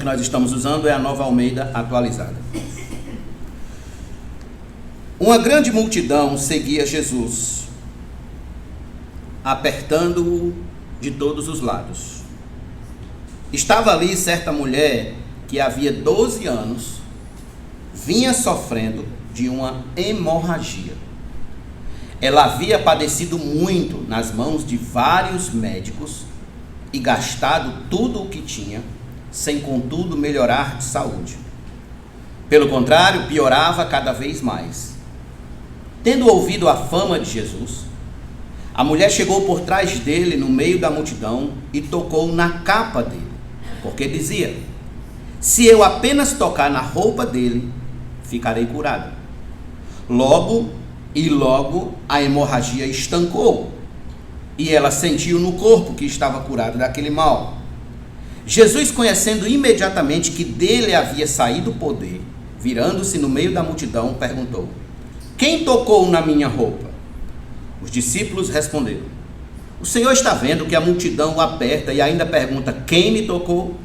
que nós estamos usando é a Nova Almeida atualizada. Uma grande multidão seguia Jesus, apertando-o de todos os lados. Estava ali certa mulher que havia 12 anos vinha sofrendo de uma hemorragia. Ela havia padecido muito nas mãos de vários médicos e gastado tudo o que tinha, sem contudo melhorar de saúde. Pelo contrário, piorava cada vez mais. Tendo ouvido a fama de Jesus, a mulher chegou por trás dele no meio da multidão e tocou na capa dele, porque dizia: se eu apenas tocar na roupa dele, ficarei curada. Logo a hemorragia estancou e ela sentiu no corpo que estava curada daquele mal. Jesus, conhecendo imediatamente que dele havia saído o poder, virando-se no meio da multidão, perguntou: quem tocou na minha roupa? Os discípulos responderam: o Senhor está vendo que a multidão o aperta e ainda pergunta: quem me tocou?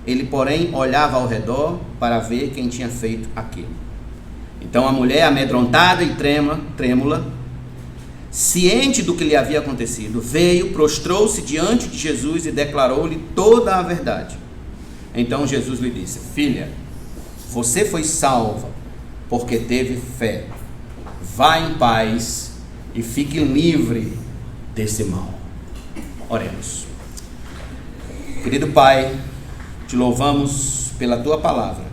Ele, porém, olhava ao redor para ver quem tinha feito aquilo. Então a mulher, amedrontada e trêmula, ciente do que lhe havia acontecido, veio, prostrou-se diante de Jesus e declarou-lhe toda a verdade. Então Jesus lhe disse: filha, você foi salva, porque teve fé. Vá em paz e fique livre desse mal. Oremos. Querido Pai, te louvamos pela tua palavra.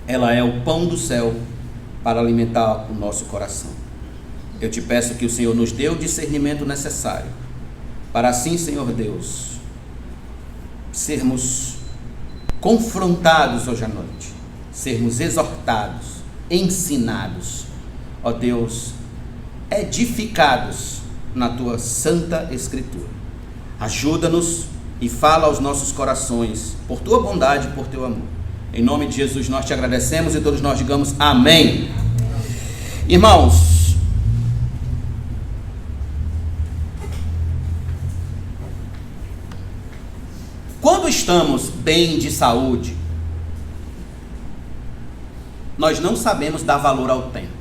Ela é o pão do céu para alimentar o nosso coração. Eu te peço que o Senhor nos dê o discernimento necessário para assim, Senhor Deus, sermos confrontados hoje à noite, sermos exortados, ensinados, ó Deus, edificados na tua santa escritura. Ajuda-nos e fala aos nossos corações por tua bondade e por teu amor. Em nome de Jesus nós te agradecemos e todos nós digamos amém. Irmãos, quando estamos bem de saúde, nós não sabemos dar valor ao tempo.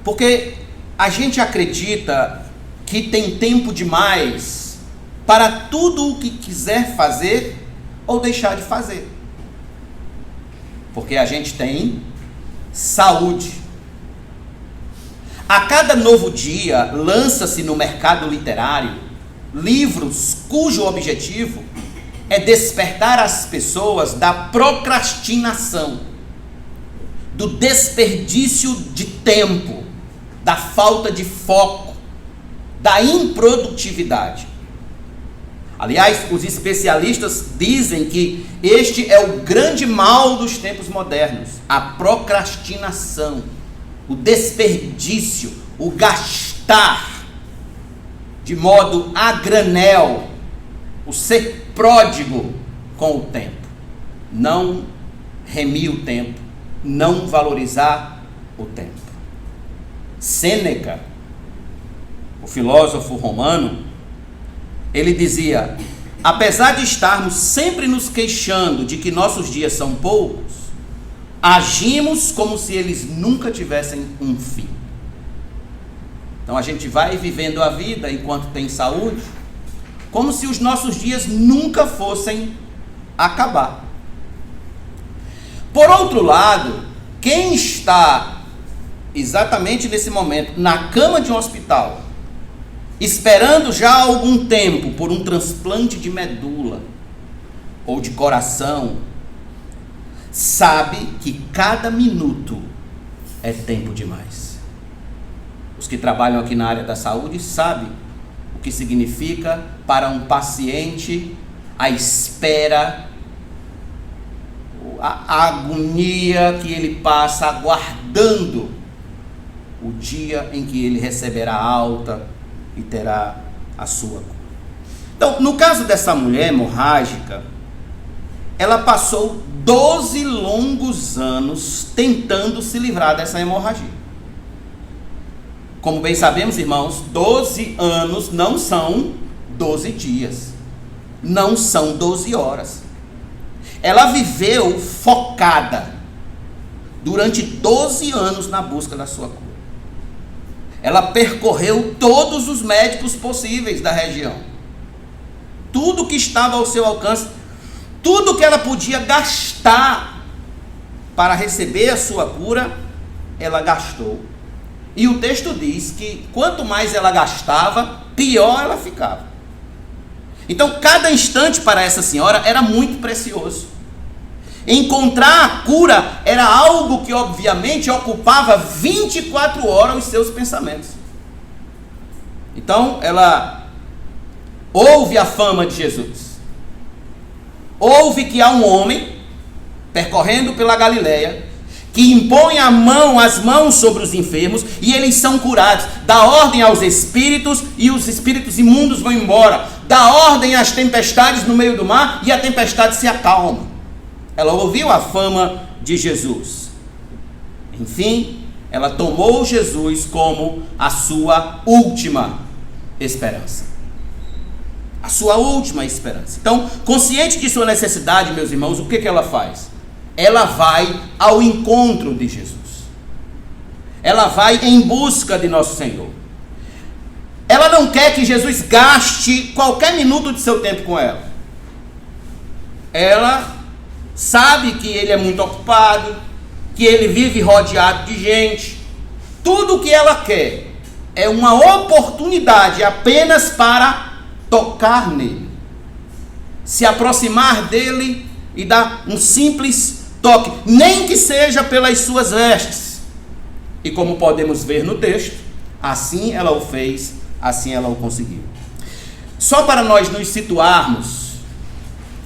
Porque a gente acredita que tem tempo demais para tudo o que quiser fazer ou deixar de fazer. Porque a gente tem saúde. A cada novo dia lança-se no mercado literário livros cujo objetivo é despertar as pessoas da procrastinação, do desperdício de tempo, da falta de foco, da improdutividade. Aliás, os especialistas dizem que este é o grande mal dos tempos modernos: a procrastinação, o desperdício, o gastar de modo a granel, o ser pródigo com o tempo, não remir o tempo, não valorizar o tempo. Sêneca, o filósofo romano, ele dizia: apesar de estarmos sempre nos queixando de que nossos dias são poucos, agimos como se eles nunca tivessem um fim. Então a gente vai vivendo a vida enquanto tem saúde, como se os nossos dias nunca fossem acabar. Por outro lado, quem está exatamente nesse momento na cama de um hospital, esperando já há algum tempo por um transplante de medula ou de coração, sabe que cada minuto é tempo demais. Os que trabalham aqui na área da saúde sabem o que significa para um paciente a espera, a agonia que ele passa aguardando o dia em que ele receberá alta e terá a sua cura. Então, no caso dessa mulher hemorrágica, ela passou 12 longos anos tentando se livrar dessa hemorragia. Como bem sabemos, irmãos, 12 anos não são 12 dias. não são 12 horas. Ela viveu focada durante 12 anos na busca da sua cura. Ela percorreu todos os médicos possíveis da região. Tudo que estava ao seu alcance, tudo que ela podia gastar para receber a sua cura, ela gastou. E o texto diz que quanto mais ela gastava, pior ela ficava. Então, cada instante para essa senhora era muito precioso. Encontrar a cura era algo que, obviamente, ocupava 24 horas os seus pensamentos. Então, ela ouve a fama de Jesus. Ouve que há um homem percorrendo pela Galileia que impõe as mãos sobre os enfermos e eles são curados. Dá ordem aos espíritos e os espíritos imundos vão embora. Dá ordem às tempestades no meio do mar e a tempestade se acalma. Ela ouviu a fama de Jesus. Enfim, ela tomou Jesus como a sua última esperança. A sua última esperança. Então, consciente de sua necessidade, meus irmãos, o que ela faz? Ela vai ao encontro de Jesus. Ela vai em busca de nosso Senhor. Ela não quer que Jesus gaste qualquer minuto de seu tempo com ela. Ela sabe que ele é muito ocupado, que ele vive rodeado de gente. Tudo o que ela quer é uma oportunidade apenas para tocar nele, se aproximar dele e dar um simples toque, nem que seja pelas suas vestes. E como podemos ver no texto, assim ela o fez, assim ela o conseguiu. Só para nós nos situarmos,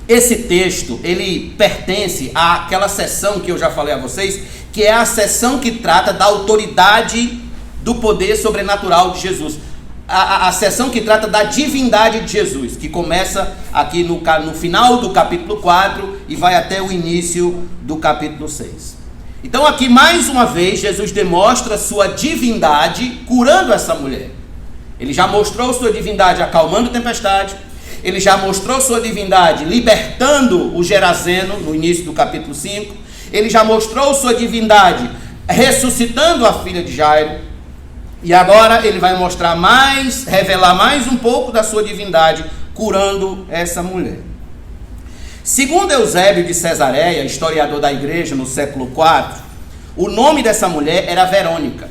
esse texto, ele pertence àquela seção que eu já falei a vocês, que é a seção que trata da autoridade do poder sobrenatural de Jesus. A seção que trata da divindade de Jesus, que começa aqui no final do capítulo 4 e vai até o início do capítulo 6. Então aqui mais uma vez Jesus demonstra sua divindade curando essa mulher. Ele já mostrou sua divindade acalmando a tempestade. Ele já mostrou sua divindade libertando o Gerazeno no início do capítulo 5. Ele já mostrou sua divindade ressuscitando a filha de Jairo. E agora ele vai revelar mais um pouco da sua divindade, curando essa mulher. Segundo Eusébio de Cesareia, historiador da igreja no século IV, o nome dessa mulher era Verônica.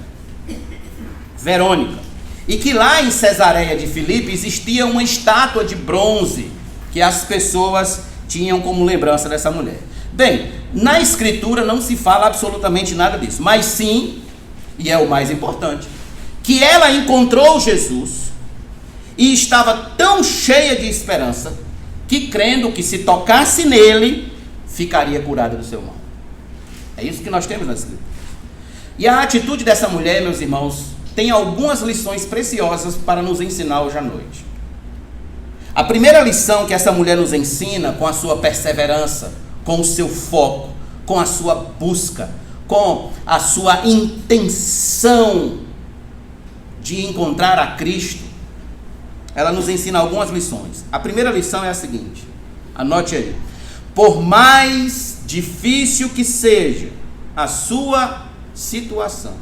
E que lá em Cesareia de Filipe existia uma estátua de bronze que as pessoas tinham como lembrança dessa mulher. Bem, na escritura não se fala absolutamente nada disso, mas sim, e é o mais importante, que ela encontrou Jesus e estava tão cheia de esperança que, crendo que se tocasse nele, ficaria curada do seu mal. É isso que nós temos na escritura. E a atitude dessa mulher, meus irmãos, tem algumas lições preciosas para nos ensinar hoje à noite. A primeira lição que essa mulher nos ensina, com a sua perseverança, com o seu foco, com a sua busca, com a sua intenção de encontrar a Cristo, ela nos ensina algumas lições. A primeira lição é a seguinte, anote aí: por mais difícil que seja a sua situação,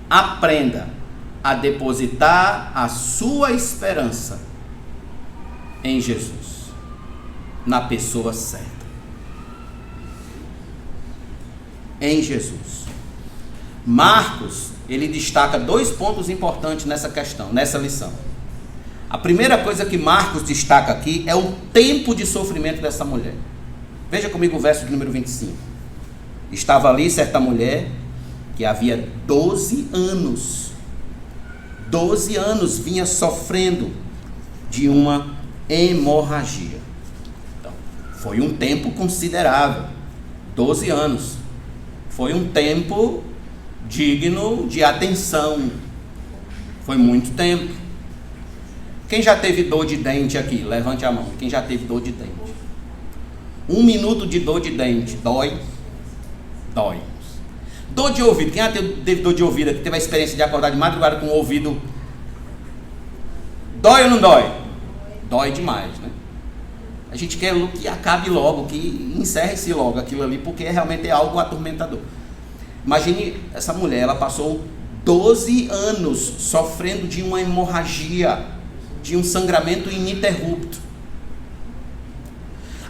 aprenda a depositar a sua esperança em Jesus, na pessoa certa. Em Jesus. Marcos, ele destaca 2 pontos importantes nessa questão, nessa lição. A primeira coisa que Marcos destaca aqui é o tempo de sofrimento dessa mulher. Veja comigo o verso de número 25. Estava ali certa mulher que havia 12 anos vinha sofrendo de uma hemorragia. Então, foi um tempo considerável. 12 anos. Foi um tempo digno de atenção. Foi muito tempo. Quem já teve dor de dente aqui? Levante a mão. Quem já teve dor de dente? 1 minuto de dor de dente. Dói? Dói. Dor de ouvido. Quem já teve dor de ouvido aqui? Teve a experiência de acordar de madrugada com o ouvido? Dói ou não dói? Dói demais, né? A gente quer que acabe logo, que encerre-se logo aquilo ali, porque realmente é algo atormentador. Imagine essa mulher, ela passou 12 anos sofrendo de uma hemorragia, de um sangramento ininterrupto.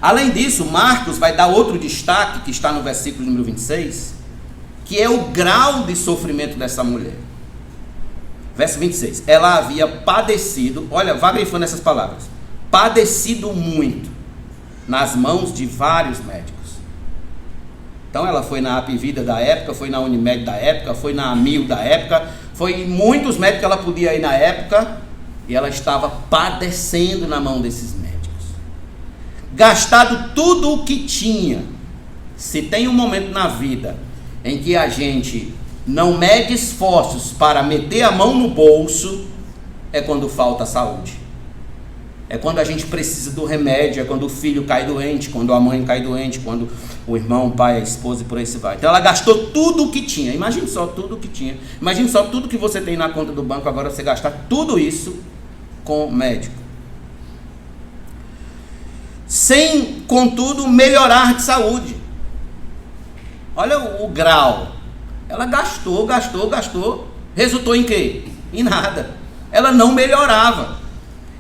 Além disso, Marcos vai dar outro destaque, que está no versículo número 26, que é o grau de sofrimento dessa mulher. Verso 26, ela havia padecido, olha, vá grifando essas palavras, padecido muito nas mãos de vários médicos. Então ela foi na Apivida da época, foi na Unimed da época, foi na Amil da época, foi em muitos médicos que ela podia ir na época, e ela estava padecendo na mão desses médicos. Gastado tudo o que tinha. Se tem um momento na vida em que a gente não mede esforços para meter a mão no bolso, é quando falta saúde. É quando a gente precisa do remédio, é quando o filho cai doente, quando a mãe cai doente, quando o irmão, o pai, a esposa e por aí se vai. Então ela gastou tudo o que tinha. Imagine só tudo o que tinha. Imagine só tudo que você tem na conta do banco, agora você gastar tudo isso com médico. Sem, contudo, melhorar de saúde. Olha o grau. Ela gastou. Resultou em quê? Em nada. Ela não melhorava.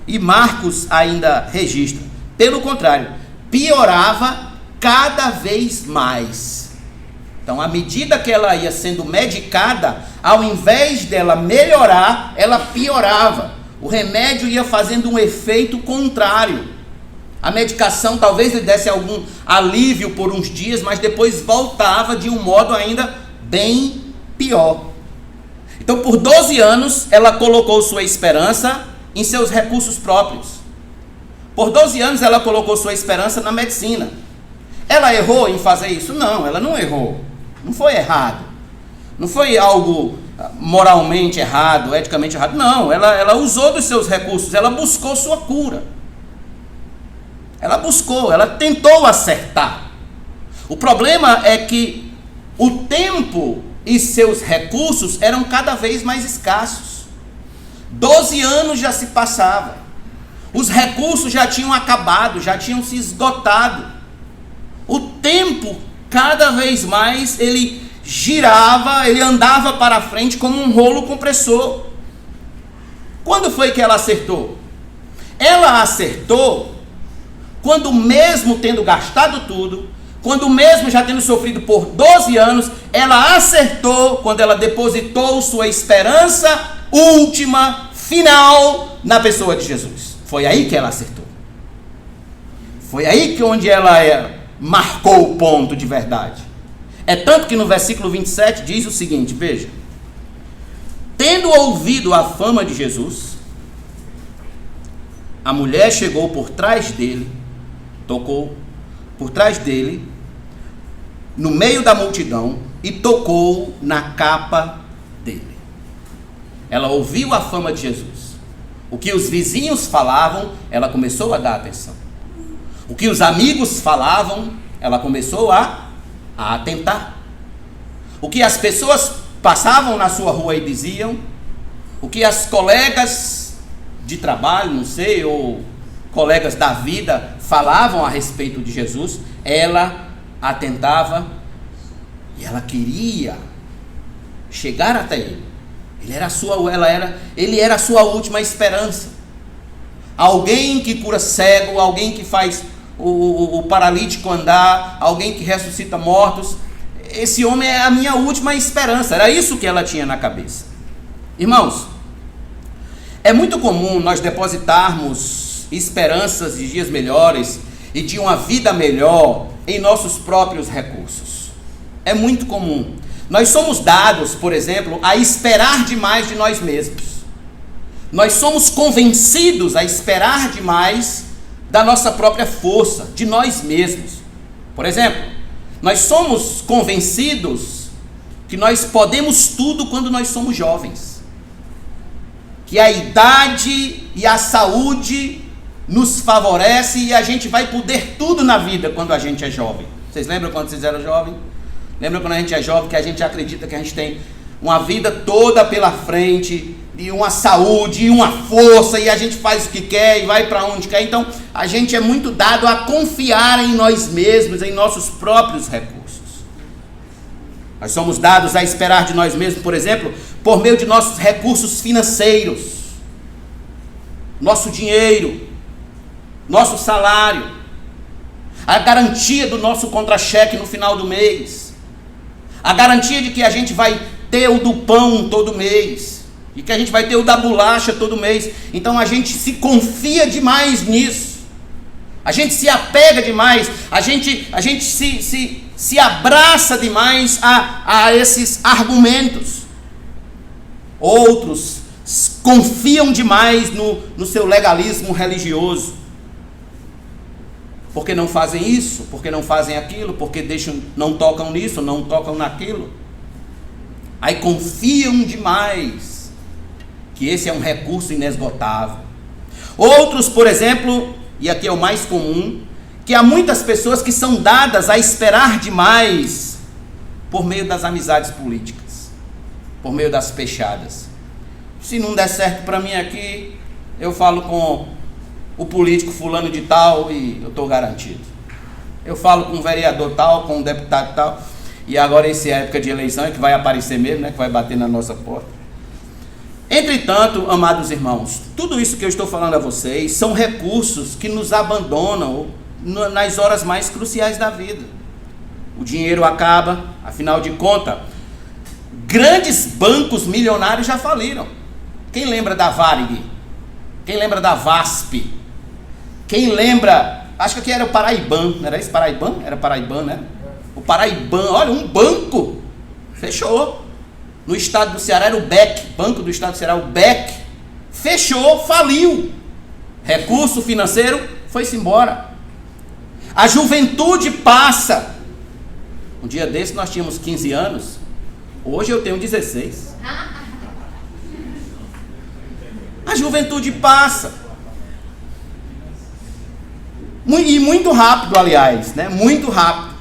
E Marcos ainda registra. Pelo contrário, piorava cada vez mais. Então, à medida que ela ia sendo medicada, ao invés dela melhorar, ela piorava. O remédio ia fazendo um efeito contrário. A medicação talvez lhe desse algum alívio por uns dias, mas depois voltava de um modo ainda bem pior. Então, por 12 anos, ela colocou sua esperança em seus recursos próprios. Por 12 anos, ela colocou sua esperança na medicina. Ela errou em fazer isso? Não, ela não errou. Não foi errado. Não foi algo moralmente errado, eticamente errado. Não, ela usou dos seus recursos, ela buscou sua cura. Ela tentou acertar. O problema é que o tempo e seus recursos eram cada vez mais escassos. 12 anos já se passavam. Os recursos já tinham acabado, já tinham se esgotado. O tempo, cada vez mais, ele girava, ele andava para frente como um rolo compressor. Quando foi que ela acertou? Ela acertou quando, mesmo tendo gastado tudo, quando mesmo já tendo sofrido por 12 anos, ela acertou quando ela depositou sua esperança última, final, na pessoa de Jesus. Foi aí que ela acertou. Foi aí que onde ela marcou o ponto de verdade. É tanto que no versículo 27 diz o seguinte, veja. Tendo ouvido a fama de Jesus, a mulher chegou por trás dele, tocou por trás dele, no meio da multidão, e tocou na capa dele. Ela ouviu a fama de Jesus. O que os vizinhos falavam, ela começou a dar atenção. O que os amigos falavam, ela começou a atentar. O que as pessoas passavam na sua rua e diziam, o que as colegas de trabalho, não sei, ou colegas da vida falavam a respeito de Jesus, ela atentava e ela queria chegar até ele. Ele era a sua última esperança. Alguém que cura cego, alguém que faz o paralítico andar, alguém que ressuscita mortos. Esse homem é a minha última esperança. Era isso que ela tinha na cabeça. Irmãos, é muito comum nós depositarmos esperanças de dias melhores e de uma vida melhor em nossos próprios recursos. É muito comum. Nós somos dados, por exemplo, a esperar demais de nós mesmos. Nós somos convencidos a esperar demais da nossa própria força, de nós mesmos. Por exemplo, nós somos convencidos que nós podemos tudo quando nós somos jovens. Que a idade e a saúde nos favorece e a gente vai poder tudo na vida quando a gente é jovem. Vocês lembram quando vocês eram jovens? Lembra quando a gente é jovem que a gente acredita que a gente tem uma vida toda pela frente, e uma saúde, e uma força, e a gente faz o que quer e vai para onde quer. Então, a gente é muito dado a confiar em nós mesmos, em nossos próprios recursos. Nós somos dados a esperar de nós mesmos, por exemplo, por meio de nossos recursos financeiros, nosso dinheiro, nosso salário, a garantia do nosso contra-cheque no final do mês, a garantia de que a gente vai ter o do pão todo mês, e que a gente vai ter o da bolacha todo mês. Então a gente se confia demais nisso, a gente se apega demais, a gente se abraça demais a esses argumentos. Outros confiam demais no seu legalismo religioso, porque não fazem isso, porque não fazem aquilo, porque não tocam nisso, não tocam naquilo. Aí confiam demais que esse é um recurso inesgotável. Outros, por exemplo, e aqui é o mais comum, que há muitas pessoas que são dadas a esperar demais por meio das amizades políticas, por meio das pechadas. Se não der certo para mim aqui, eu falo com o político fulano de tal e eu estou garantido. Eu falo com o vereador tal, com o deputado tal, e agora essa é a época de eleição, é que vai aparecer mesmo, né, que vai bater na nossa porta. Entretanto, amados irmãos, tudo isso que eu estou falando a vocês são recursos que nos abandonam nas horas mais cruciais da vida. O dinheiro acaba, afinal de contas, grandes bancos milionários já faliram. Quem lembra da Varig? Quem lembra da VASP? Quem lembra, acho que aqui era o Paraiban, não era isso? Paraiban? Era Paraiban, né? O Paraiban, olha, um banco fechou. No estado do Ceará era o BEC, Banco do Estado do Ceará, o BEC, fechou, faliu. Recurso financeiro foi-se embora. A juventude passa. Um dia desse nós tínhamos 15 anos, hoje eu tenho 16. A juventude passa. E muito rápido, aliás, né? Muito rápido.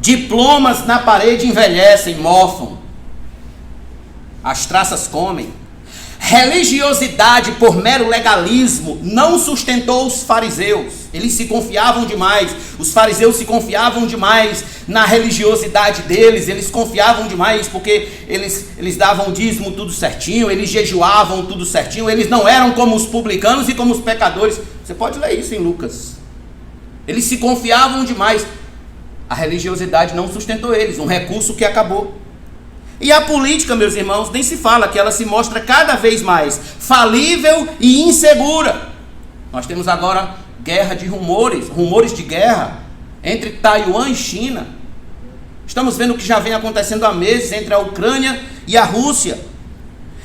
Diplomas na parede envelhecem, mofam. As traças comem. Religiosidade por mero legalismo não sustentou os fariseus. Eles se confiavam demais. Os fariseus se confiavam demais na religiosidade deles. Eles confiavam demais porque eles davam dízimo tudo certinho. Eles jejuavam tudo certinho. Eles não eram como os publicanos e como os pecadores. Você pode ler isso em Lucas. Eles se confiavam demais. A religiosidade não sustentou eles, um recurso que acabou. E a política, meus irmãos, nem se fala, que ela se mostra cada vez mais falível e insegura. Nós temos agora guerra de rumores de guerra entre Taiwan e China. Estamos vendo o que já vem acontecendo há meses entre a Ucrânia e a Rússia.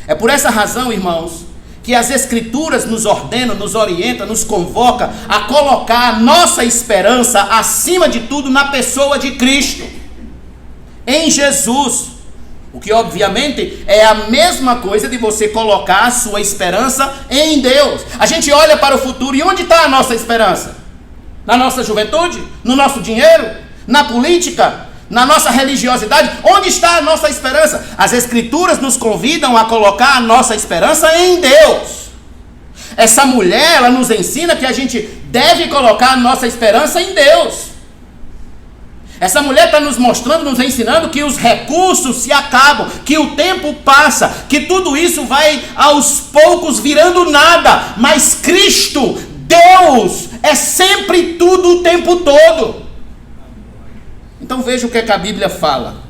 É por essa razão, irmãos, que as Escrituras nos ordenam, nos orientam, nos convoca a colocar a nossa esperança, acima de tudo, na pessoa de Cristo, em Jesus. O que, obviamente, é a mesma coisa de você colocar a sua esperança em Deus. A gente olha para o futuro e onde está a nossa esperança? Na nossa juventude? No nosso dinheiro? Na política? Na nossa religiosidade? Onde está a nossa esperança? As Escrituras nos convidam a colocar a nossa esperança em Deus. Essa mulher, ela nos ensina que a gente deve colocar a nossa esperança em Deus. Essa mulher está nos mostrando, nos ensinando que os recursos se acabam, que o tempo passa, que tudo isso vai aos poucos virando nada, mas Cristo, Deus, é sempre tudo o tempo todo. Então veja o que a Bíblia fala.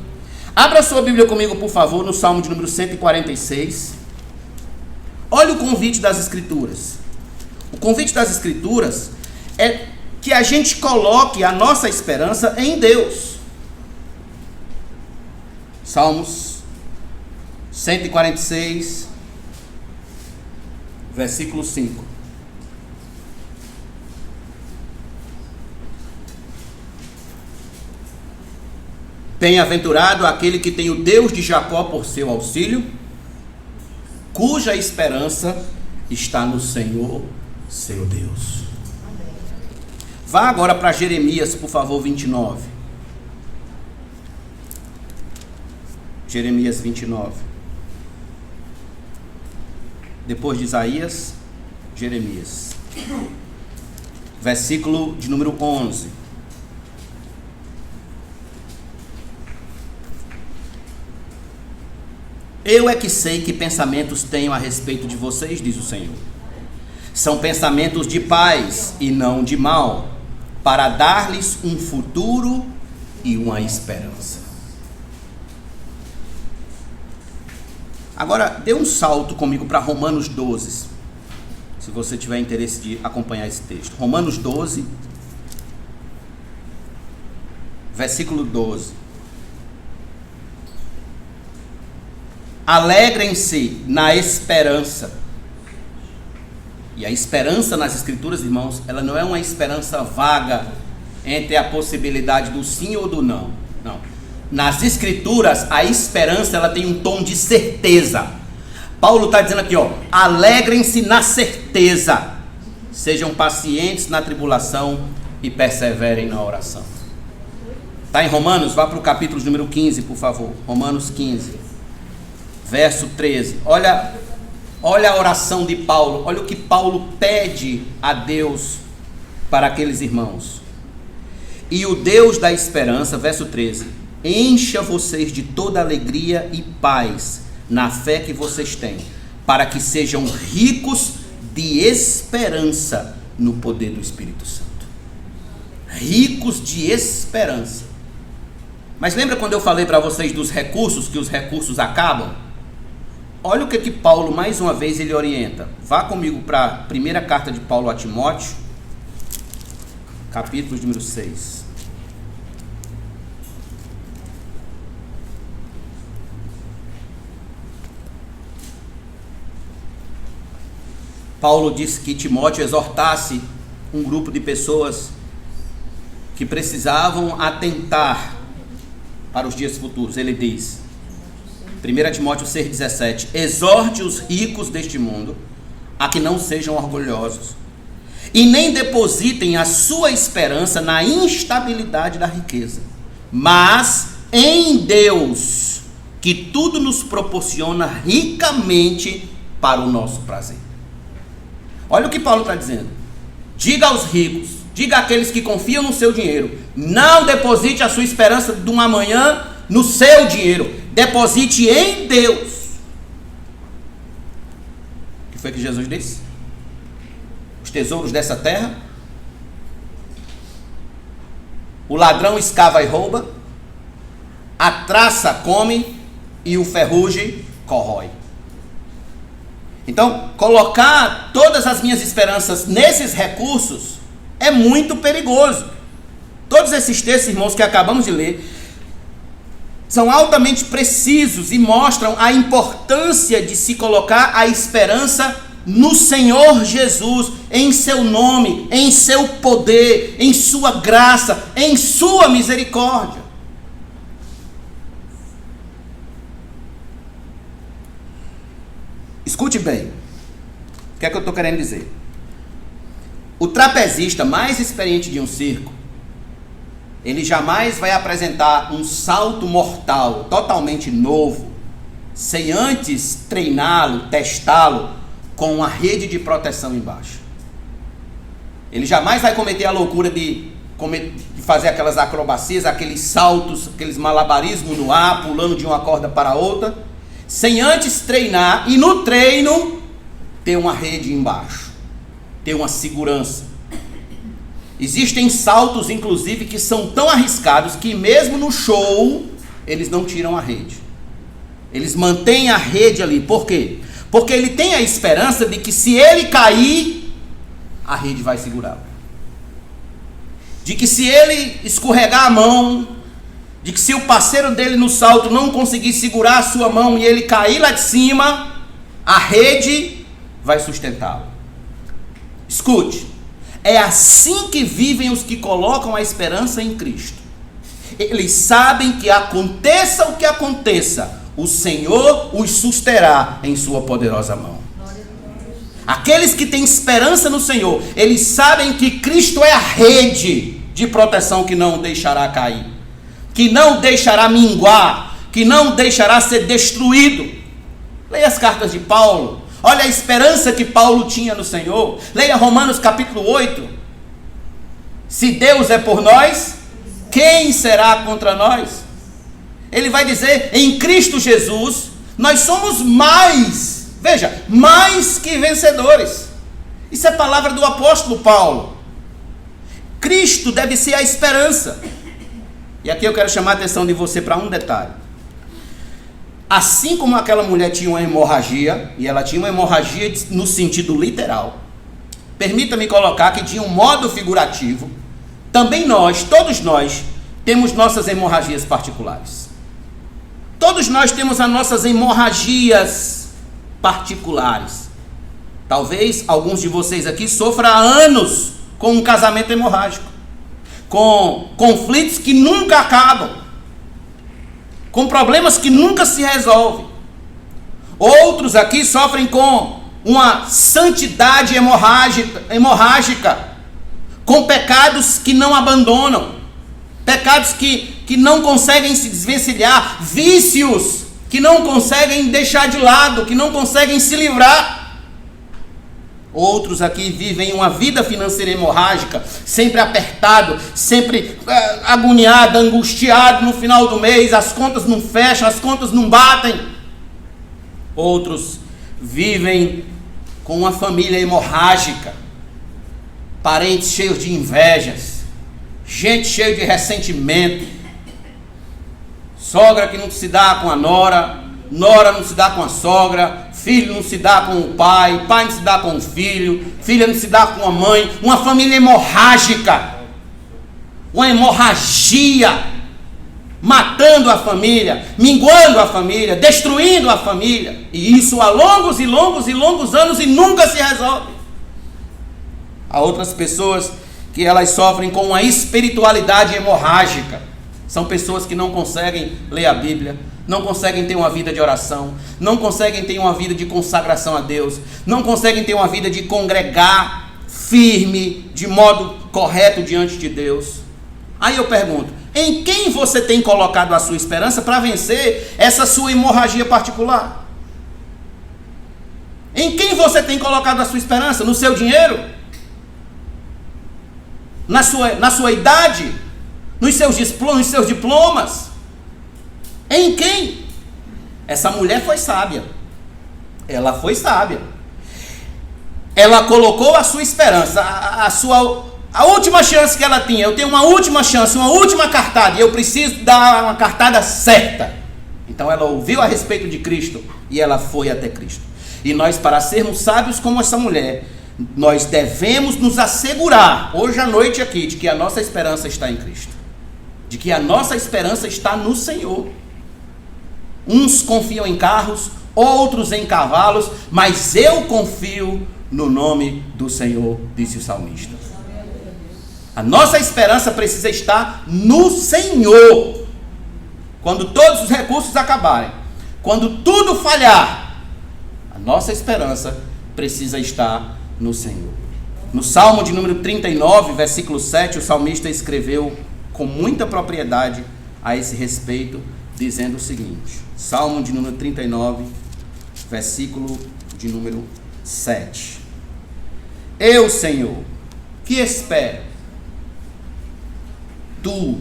Abra sua Bíblia comigo, por favor, no Salmo de número 146. Olha o convite das Escrituras. O convite das Escrituras é que a gente coloque a nossa esperança em Deus. Salmos 146, versículo 5. Bem-aventurado aquele que tem o Deus de Jacó por seu auxílio, cuja esperança está no Senhor, seu Deus. Vá agora para Jeremias, por favor, 29. Jeremias 29. Depois de Isaías, Jeremias. Versículo de número 11. Eu é que sei que pensamentos tenho a respeito de vocês, diz o Senhor. São pensamentos de paz e não de mal, para dar-lhes um futuro e uma esperança. Agora, dê um salto comigo para Romanos 12, se você tiver interesse de acompanhar esse texto. Romanos 12, versículo 12. Alegrem-se na esperança. E a esperança nas Escrituras, irmãos, ela não é uma esperança vaga entre a possibilidade do sim ou do não. Não. Nas Escrituras, a esperança ela tem um tom de certeza. Paulo está dizendo aqui, alegrem-se na certeza. Sejam pacientes na tribulação e perseverem na oração. Está em Romanos? Vá para o capítulo número 15, por favor. Romanos 15. Verso 13, olha a oração de Paulo, olha o que Paulo pede a Deus para aqueles irmãos. E o Deus da esperança, verso 13, encha vocês de toda alegria e paz na fé que vocês têm, para que sejam ricos de esperança no poder do Espírito Santo. Ricos de esperança. Mas lembra quando eu falei para vocês dos recursos, que os recursos acabam? Olha o que Paulo, mais uma vez, ele orienta. Vá comigo para a primeira carta de Paulo a Timóteo, capítulo número 6. Paulo disse que Timóteo exortasse um grupo de pessoas que precisavam atentar para os dias futuros. Ele diz, 1 Timóteo 6,17, exorte os ricos deste mundo a que não sejam orgulhosos e nem depositem a sua esperança na instabilidade da riqueza, mas em Deus, que tudo nos proporciona ricamente para o nosso prazer. Olha o que Paulo está dizendo. Diga aos ricos, diga àqueles que confiam no seu dinheiro, não deposite a sua esperança de um amanhã no seu dinheiro. Deposite em Deus. O que foi que Jesus disse? Os tesouros dessa terra, o ladrão escava e rouba, a traça come e o ferrugem corrói. Então, colocar todas as minhas esperanças nesses recursos é muito perigoso. Todos esses textos, irmãos, que acabamos de ler, são altamente precisos e mostram a importância de se colocar a esperança no Senhor Jesus, em seu nome, em seu poder, em sua graça, em sua misericórdia. Escute bem, o que é que eu estou querendo dizer? O trapezista mais experiente de um circo, ele jamais vai apresentar um salto mortal totalmente novo, sem antes treiná-lo, testá-lo com uma rede de proteção embaixo. Ele jamais vai cometer a loucura de fazer aquelas acrobacias, aqueles saltos, aqueles malabarismos no ar, pulando de uma corda para outra, sem antes treinar e no treino ter uma rede embaixo, ter uma segurança. Existem saltos, inclusive, que são tão arriscados que mesmo no show, eles não tiram a rede. Eles mantêm a rede ali. Por quê? Porque ele tem a esperança de que se ele cair, a rede vai segurá-lo. De que se ele escorregar a mão, de que se o parceiro dele no salto não conseguir segurar a sua mão e ele cair lá de cima, a rede vai sustentá-lo. Escute. É assim que vivem os que colocam a esperança em Cristo. Eles sabem que aconteça o que aconteça, o Senhor os susterá em sua poderosa mão. Aqueles que têm esperança no Senhor, eles sabem que Cristo é a rede de proteção que não deixará cair, que não deixará minguar, que não deixará ser destruído. Leia as cartas de Paulo. Olha a esperança que Paulo tinha no Senhor. Leia Romanos capítulo 8. Se Deus é por nós, quem será contra nós? Ele vai dizer, em Cristo Jesus, nós somos mais, veja, mais que vencedores. Isso é palavra do apóstolo Paulo. Cristo deve ser a esperança. E aqui eu quero chamar a atenção de você para um detalhe. Assim como aquela mulher tinha uma hemorragia, e ela tinha uma hemorragia no sentido literal, permita-me colocar que de um modo figurativo, também nós, todos nós, temos nossas hemorragias particulares. Todos nós temos as nossas hemorragias particulares. Talvez alguns de vocês aqui sofram há anos com um casamento hemorrágico, com conflitos que nunca acabam, com problemas que nunca se resolvem. Outros aqui sofrem com uma santidade hemorrágica, com pecados que não abandonam, pecados que não conseguem se desvencilhar, vícios que não conseguem deixar de lado, que não conseguem se livrar. Outros aqui vivem uma vida financeira hemorrágica, sempre apertado, sempre agoniado, angustiado no final do mês, as contas não fecham, as contas não batem. Outros vivem com uma família hemorrágica, parentes cheios de invejas, gente cheia de ressentimento, sogra que não se dá com a nora, nora não se dá com a sogra, filho não se dá com o pai, pai não se dá com o filho, filha não se dá com a mãe, uma família hemorrágica, uma hemorragia, matando a família, minguando a família, destruindo a família, e isso há longos e longos e longos anos e nunca se resolve. Há outras pessoas que elas sofrem com uma espiritualidade hemorrágica, são pessoas que não conseguem ler a Bíblia, não conseguem ter uma vida de oração, não conseguem ter uma vida de consagração a Deus, não conseguem ter uma vida de congregar firme, de modo correto diante de Deus. Aí eu pergunto, em quem você tem colocado a sua esperança para vencer essa sua hemorragia particular? Em quem você tem colocado a sua esperança? No seu dinheiro? Na sua idade? Nos seus diplomas? Em quem? Essa mulher foi sábia. Ela foi sábia. Ela colocou a sua esperança, a última chance que ela tinha. Eu tenho uma última chance, uma última cartada, e eu preciso dar uma cartada certa. Então ela ouviu a respeito de Cristo e ela foi até Cristo. E nós, para sermos sábios como essa mulher, nós devemos nos assegurar, hoje à noite aqui, de que a nossa esperança está em Cristo. De que a nossa esperança está no Senhor. Uns confiam em carros, outros em cavalos, mas eu confio no nome do Senhor, disse o salmista. A nossa esperança precisa estar no Senhor. Quando todos os recursos acabarem, quando tudo falhar, a nossa esperança precisa estar no Senhor. No Salmo de número 39, versículo 7, o salmista escreveu com muita propriedade a esse respeito, dizendo o seguinte: Salmo de número 39, versículo de número 7. Eu, Senhor, que espero? Tu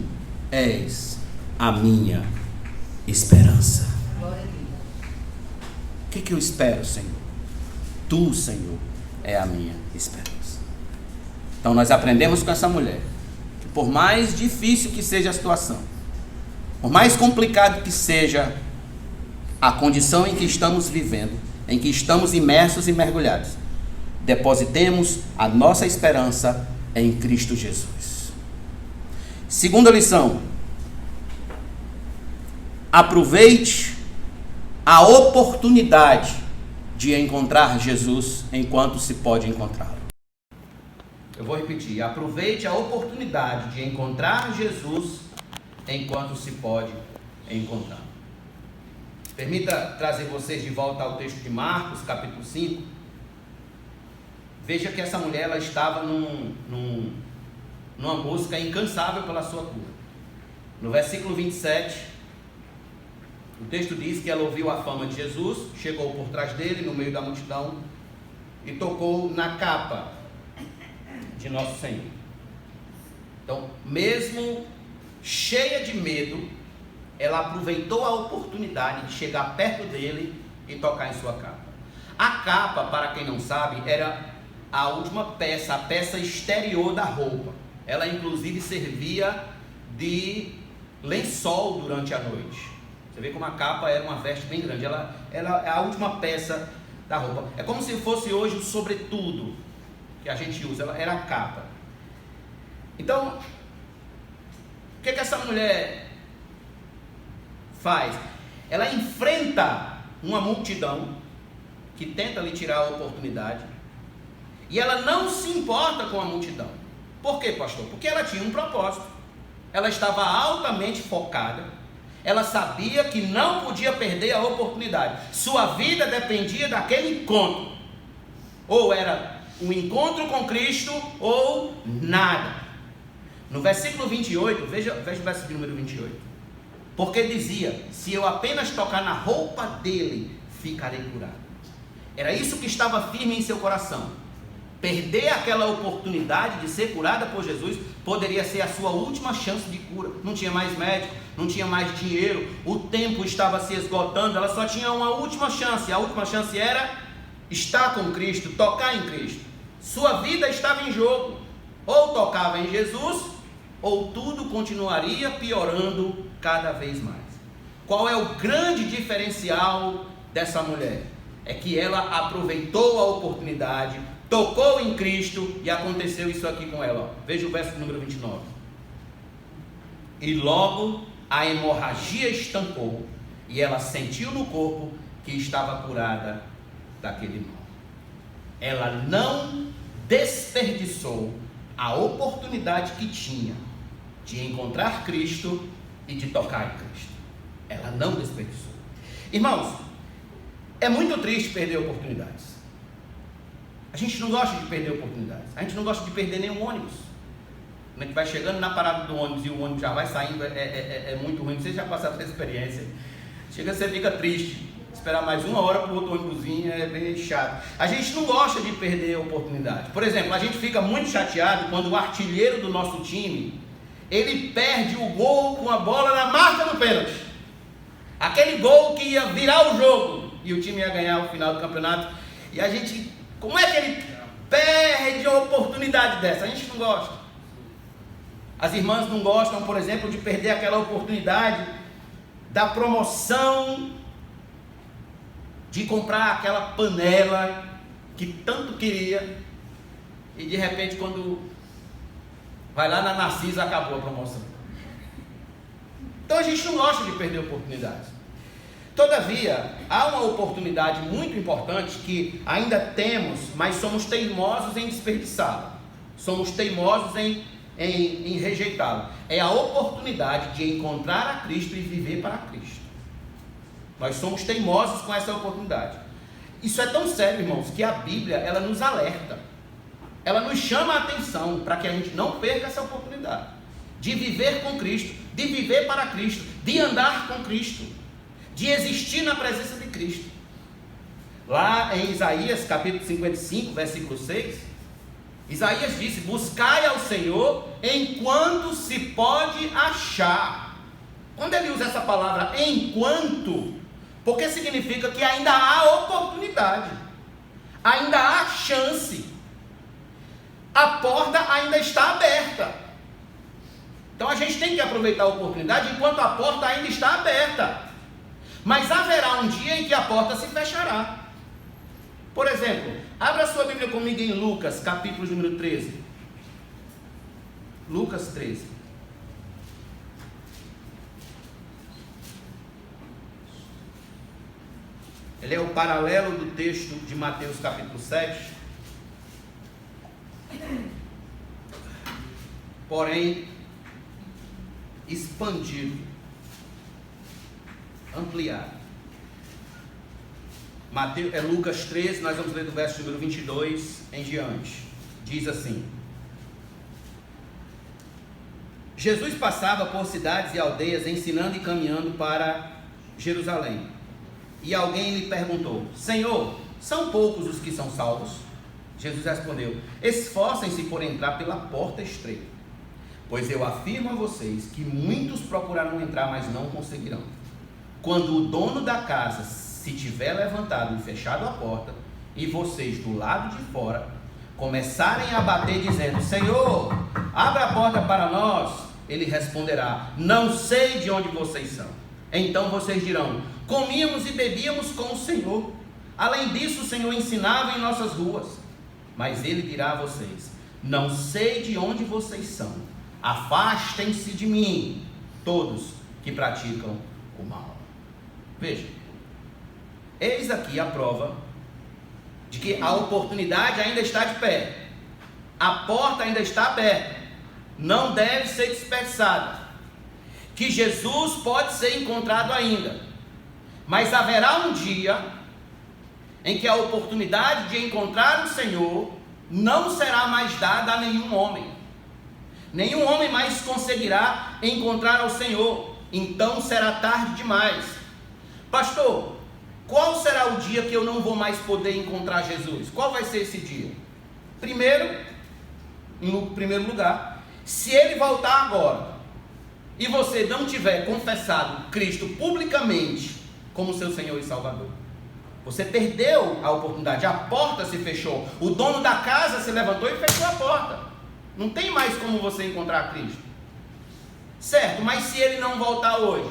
és a minha esperança. O que eu espero, Senhor? Tu, Senhor, é a minha esperança. Então nós aprendemos com essa mulher que, por mais difícil que seja a situação, por mais complicado que seja a condição em que estamos vivendo, em que estamos imersos e mergulhados, depositemos a nossa esperança em Cristo Jesus. Segunda lição: aproveite a oportunidade de encontrar Jesus enquanto se pode encontrá-lo. Eu vou repetir: aproveite a oportunidade de encontrar Jesus enquanto se pode encontrar. Permita trazer vocês de volta ao texto de Marcos, capítulo 5. Veja que essa mulher ela estava numa busca incansável pela sua cura. No versículo 27, O texto diz que ela ouviu a fama de Jesus, chegou por trás dele, no meio da multidão, e tocou na capa de Nosso Senhor. Então, mesmo cheia de medo, ela aproveitou a oportunidade de chegar perto dele e tocar em sua capa. A capa, para quem não sabe, era a última peça, a peça exterior da roupa. Ela inclusive servia de lençol durante a noite. Você vê como a capa era uma veste bem grande. Ela é a última peça da roupa. É como se fosse hoje o sobretudo que a gente usa. Ela era a capa. Então, o que essa mulher faz? Ela enfrenta uma multidão que tenta lhe tirar a oportunidade, e ela não se importa com a multidão. Por quê, pastor? Porque ela tinha um propósito. Ela estava altamente focada. Ela sabia que não podia perder a oportunidade. Sua vida dependia daquele encontro. Ou era um encontro com Cristo ou nada. No versículo 28, veja o versículo número 28. Porque dizia: se eu apenas tocar na roupa dele, ficarei curado. Era isso que estava firme em seu coração. Perder aquela oportunidade de ser curada por Jesus poderia ser a sua última chance de cura. Não tinha mais médico, não tinha mais dinheiro, o tempo estava se esgotando. Ela só tinha uma última chance. A última chance era estar com Cristo, tocar em Cristo. Sua vida estava em jogo. Ou tocava em Jesus, ou tudo continuaria piorando cada vez mais. Qual é o grande diferencial dessa mulher? É que ela aproveitou a oportunidade, tocou em Cristo, e aconteceu isso aqui com ela. Ó. Veja o verso número 29. E logo a hemorragia estancou, e ela sentiu no corpo que estava curada daquele mal. Ela não desperdiçou a oportunidade que tinha de encontrar Cristo e de tocar em Cristo. Ela não desperdiçou. Irmãos, é muito triste perder oportunidades. A gente não gosta de perder oportunidades. A gente não gosta de perder nenhum ônibus. Quando a gente vai chegando na parada do ônibus e o ônibus já vai saindo, é muito ruim. Vocês já passaram essa experiência. Chega, você fica triste. Esperar mais uma hora para o outro ônibus é bem chato. A gente não gosta de perder oportunidade. Por exemplo, a gente fica muito chateado quando o artilheiro do nosso time, ele perde o gol com a bola na marca do pênalti. Aquele gol que ia virar o jogo e o time ia ganhar o final do campeonato. E a gente, como é que ele perde a oportunidade dessa? A gente não gosta. As irmãs não gostam, por exemplo, de perder aquela oportunidade da promoção de comprar aquela panela que tanto queria, e de repente quando vai lá na Narcisa, acabou a promoção. Então a gente não gosta de perder oportunidades. Todavia, há uma oportunidade muito importante que ainda temos, mas somos teimosos em desperdiçá-la. Somos teimosos em rejeitá-la. É a oportunidade de encontrar a Cristo e viver para Cristo. Nós somos teimosos com essa oportunidade. Isso é tão sério, irmãos, que a Bíblia, ela nos alerta. Ela nos chama a atenção para que a gente não perca essa oportunidade de viver com Cristo, de viver para Cristo, de andar com Cristo, de existir na presença de Cristo. Lá em Isaías capítulo 55, versículo 6, Isaías disse: buscai ao Senhor enquanto se pode achar. Quando ele usa essa palavra enquanto, porque significa que ainda há oportunidade, ainda há chance, a porta ainda está aberta. Então a gente tem que aproveitar a oportunidade enquanto a porta ainda está aberta. Mas haverá um dia em que a porta se fechará. Por exemplo, abra sua Bíblia comigo em Lucas, capítulo número 13. Lucas 13. Ele é o paralelo do texto de Mateus capítulo 7. Porém, expandido, ampliado. Lucas 13, nós vamos ler do verso número 22 em diante. Diz assim: Jesus passava por cidades e aldeias, ensinando e caminhando para Jerusalém. E alguém lhe perguntou: Senhor, são poucos os que são salvos? Jesus respondeu: esforcem-se por entrar pela porta estreita, pois eu afirmo a vocês que muitos procurarão entrar, mas não conseguirão. Quando o dono da casa se tiver levantado e fechado a porta, e vocês do lado de fora começarem a bater dizendo: Senhor, abra a porta para nós, ele responderá: não sei de onde vocês são. Então vocês dirão: comíamos e bebíamos com o Senhor. Além disso, o Senhor ensinava em nossas ruas. Mas ele dirá a vocês: não sei de onde vocês são. Afastem-se de mim, todos que praticam o mal. Veja, eis aqui a prova de que a oportunidade ainda está de pé. A porta ainda está aberta. Não deve ser desperdiçada. Que Jesus pode ser encontrado ainda. Mas haverá um dia em que a oportunidade de encontrar o Senhor não será mais dada a nenhum homem. Nenhum homem mais conseguirá encontrar ao Senhor. Então será tarde demais. Pastor, qual será o dia que eu não vou mais poder encontrar Jesus? Qual vai ser esse dia? Primeiro, em primeiro lugar, se ele voltar agora e você não tiver confessado Cristo publicamente como seu Senhor e Salvador, você perdeu a oportunidade. A porta se fechou. O dono da casa se levantou e fechou a porta. Não tem mais como você encontrar Cristo. Certo, mas se ele não voltar hoje?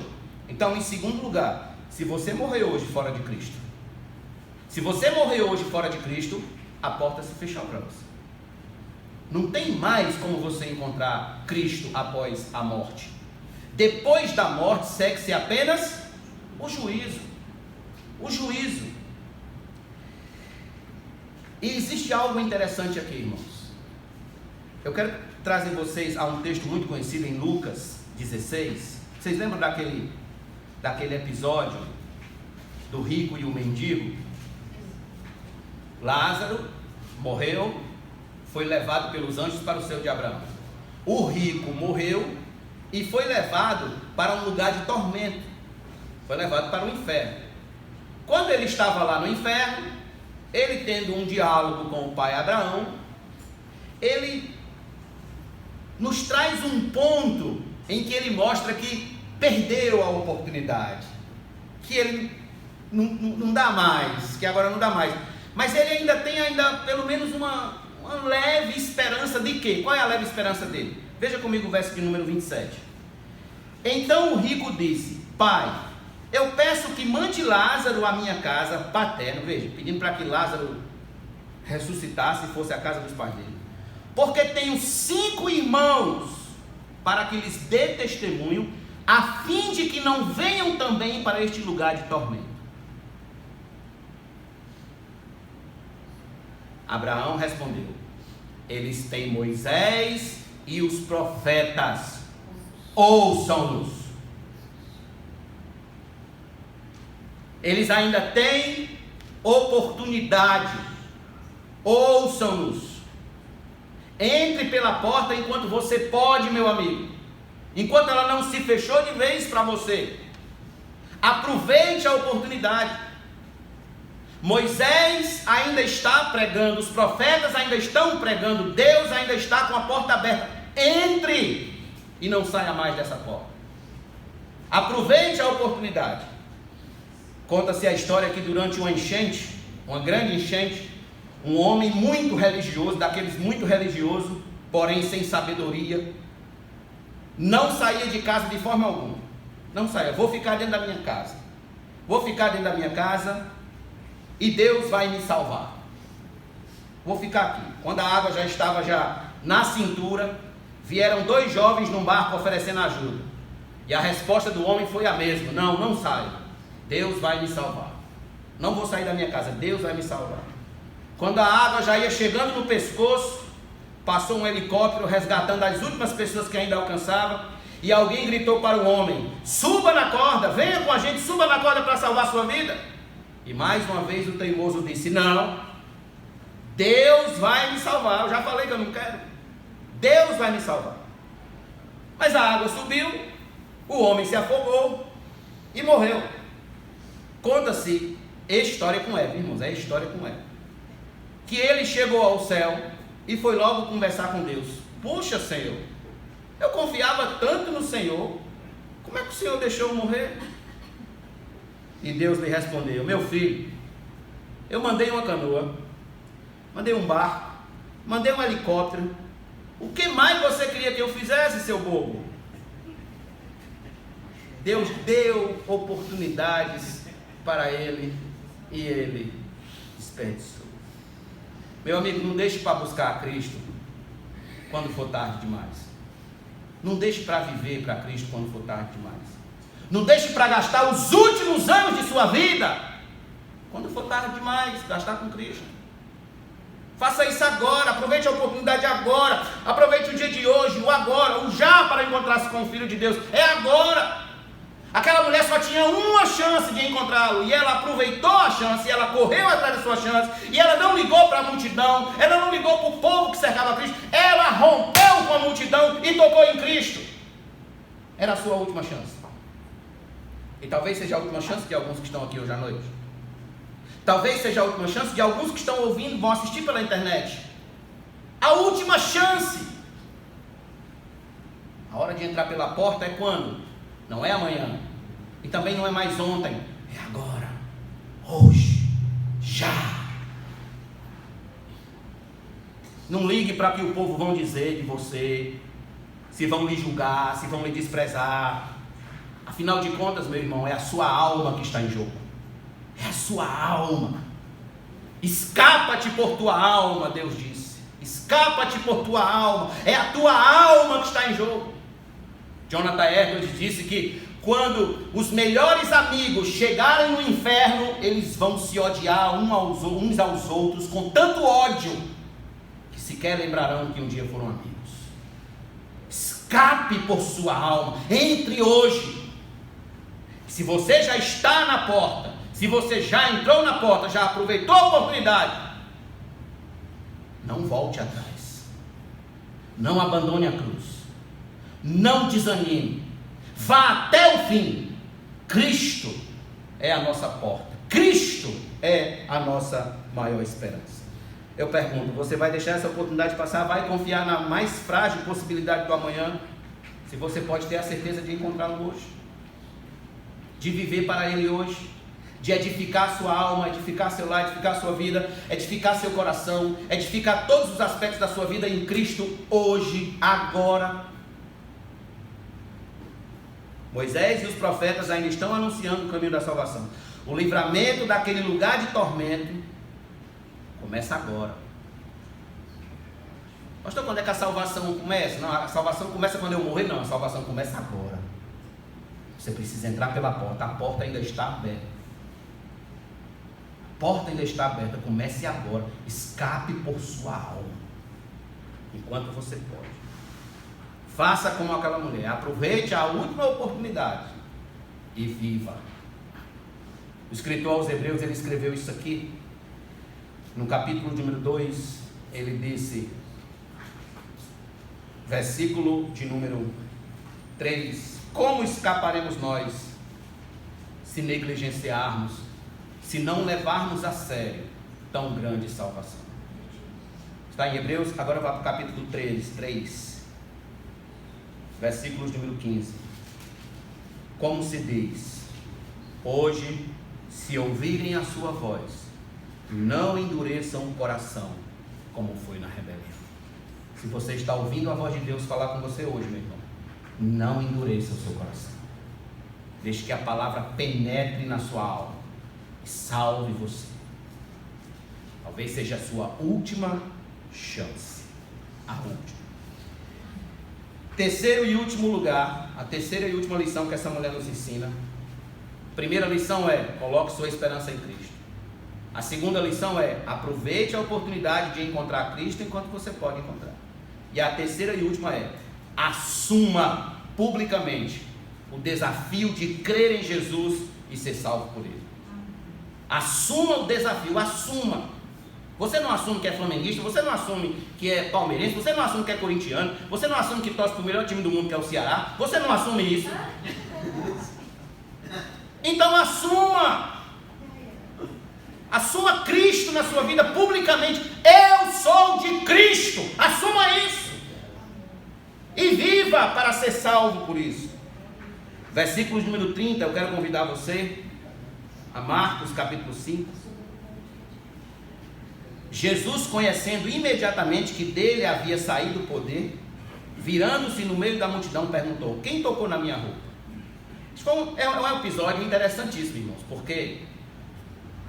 Então, em segundo lugar, se você morrer hoje fora de Cristo, se você morrer hoje fora de Cristo, a porta se fechou para você. Não tem mais como você encontrar Cristo após a morte. Depois da morte, segue-se apenas o juízo. O juízo. E existe algo interessante aqui, irmãos. Eu quero trazer vocês a um texto muito conhecido em Lucas 16. Vocês lembram daquele episódio do rico e o mendigo? Lázaro morreu, foi levado pelos anjos para o seio de Abraão. O rico morreu e foi levado para um lugar de tormento. Foi levado para o inferno. Quando ele estava lá no inferno, ele tendo um diálogo com o pai Abraão, ele nos traz um ponto em que ele mostra que perdeu a oportunidade, que ele não dá mais, que agora não dá mais, mas ele ainda tem pelo menos uma leve esperança de quê? Qual é a leve esperança dele? Veja comigo o verso de número 27. Então o rico disse: Pai, eu peço que mande Lázaro à minha casa paterna, veja, pedindo para que Lázaro ressuscitasse e fosse à casa dos pais dele, porque tenho 5 irmãos, para que lhes dê testemunho, a fim de que não venham também para este lugar de tormento. Abraão respondeu: eles têm Moisés e os profetas, ouçam-nos. Eles ainda têm oportunidade, ouçam-nos. Entre pela porta enquanto você pode, meu amigo, enquanto ela não se fechou de vez para você. Aproveite a oportunidade. Moisés ainda está pregando, os profetas ainda estão pregando, Deus ainda está com a porta aberta. Entre e não saia mais dessa porta. Aproveite a oportunidade. Conta-se a história que durante uma enchente, uma grande enchente, um homem muito religioso, daqueles muito religioso, porém sem sabedoria, não saía de casa de forma alguma. Não saía. Vou ficar dentro da minha casa. Vou ficar dentro da minha casa e Deus vai me salvar. Vou ficar aqui. Quando a água já estava na cintura, vieram 2 jovens num barco oferecendo ajuda. E a resposta do homem foi a mesma: não saia. Deus vai me salvar. Não vou sair da minha casa, Deus vai me salvar. Quando a água já ia chegando no pescoço, passou um helicóptero resgatando as últimas pessoas que ainda alcançava, e alguém gritou para o homem: suba na corda, venha com a gente, suba na corda para salvar a sua vida. E mais uma vez o teimoso disse: não, Deus vai me salvar. Eu já falei que eu não quero. Deus vai me salvar. Mas a água subiu, o homem se afogou e morreu. Conta-se história com Eva, irmãos, é história com Eva. Que ele chegou ao céu e foi logo conversar com Deus. Puxa, Senhor, eu confiava tanto no Senhor, como é que o Senhor deixou eu morrer? E Deus lhe respondeu: meu filho, eu mandei uma canoa, mandei um barco, mandei um helicóptero. O que mais você queria que eu fizesse, seu bobo? Deus deu oportunidades para ele e ele desperdiçou. Meu amigo, não deixe para buscar a Cristo quando for tarde demais. Não deixe para viver para Cristo quando for tarde demais. Não deixe para gastar os últimos anos de sua vida quando for tarde demais, gastar com Cristo. Faça isso agora, aproveite a oportunidade agora, aproveite o dia de hoje, o agora, o já para encontrar-se com o Filho de Deus. É agora. Aquela mulher só tinha uma chance de encontrá-lo, e ela aproveitou a chance, e ela correu atrás da sua chance, e ela não ligou para a multidão, ela não ligou para o povo que cercava Cristo, ela rompeu com a multidão e tocou em Cristo. Era a sua última chance. E talvez seja a última chance de alguns que estão aqui hoje à noite. Talvez seja a última chance de alguns que estão ouvindo, vão assistir pela internet. A última chance. A hora de entrar pela porta é quando? Não é amanhã. E também não é mais ontem. É agora. Hoje. Já. Não ligue para o que o povo vão dizer de você. Se vão lhe julgar, se vão lhe desprezar. Afinal de contas, meu irmão, é a sua alma que está em jogo. É a sua alma. Escapa-te por tua alma, Deus disse. Escapa-te por tua alma. É a tua alma que está em jogo. Jonathan Edwards disse que quando os melhores amigos chegarem no inferno, eles vão se odiar uns aos outros com tanto ódio que sequer lembrarão que um dia foram amigos. Escape por sua alma. Entre hoje. Se você já está na porta, se você já entrou na porta, já aproveitou a oportunidade, não volte atrás. Não abandone a cruz. Não desanime. Vá até o fim. Cristo é a nossa porta. Cristo é a nossa maior esperança. Eu pergunto, você vai deixar essa oportunidade passar? Vai confiar na mais frágil possibilidade do amanhã? Se você pode ter a certeza de encontrá-lo hoje, de viver para Ele hoje, de edificar sua alma, edificar seu lar, edificar sua vida, edificar seu coração, edificar todos os aspectos da sua vida em Cristo hoje, agora. Moisés e os profetas ainda estão anunciando o caminho da salvação. O livramento daquele lugar de tormento começa agora. Pastor, quando é que a salvação começa? Não, a salvação começa quando eu morrer. Não, a salvação começa agora. Você precisa entrar pela porta. A porta ainda está aberta. A porta ainda está aberta. Comece agora. Escape por sua alma, enquanto você pode. Faça como aquela mulher. Aproveite a última oportunidade e viva. O escritor aos Hebreus, ele escreveu isso aqui. No capítulo número 2, ele disse, versículo de número 3: como escaparemos nós se negligenciarmos, se não levarmos a sério tão grande salvação? Está em Hebreus, agora vai para o capítulo 3, versículos de número 15. Como se diz: hoje, se ouvirem a sua voz, não endureçam o coração, como foi na rebelião. Se você está ouvindo a voz de Deus falar com você hoje, meu irmão, não endureça o seu coração. Deixe que a palavra penetre na sua alma e salve você. Talvez seja a sua última chance. A última. Terceiro e último lugar, a terceira e última lição que essa mulher nos ensina. Primeira lição é: coloque sua esperança em Cristo. A segunda lição é: aproveite a oportunidade de encontrar Cristo enquanto você pode encontrar. E a terceira e última é: assuma publicamente o desafio de crer em Jesus e ser salvo por Ele. Assuma o desafio, assuma. Você não assume que é flamenguista, você não assume que é palmeirense, você não assume que é corintiano, você não assume que torce para o melhor time do mundo, que é o Ceará, você não assume isso. Então assuma. Assuma Cristo na sua vida publicamente. Eu sou de Cristo. Assuma isso. E viva para ser salvo por isso. Versículo número 30, eu quero convidar você a Marcos capítulo 5. Jesus, conhecendo imediatamente que dele havia saído o poder, virando-se no meio da multidão, perguntou: quem tocou na minha roupa? É um episódio interessantíssimo, irmãos, porque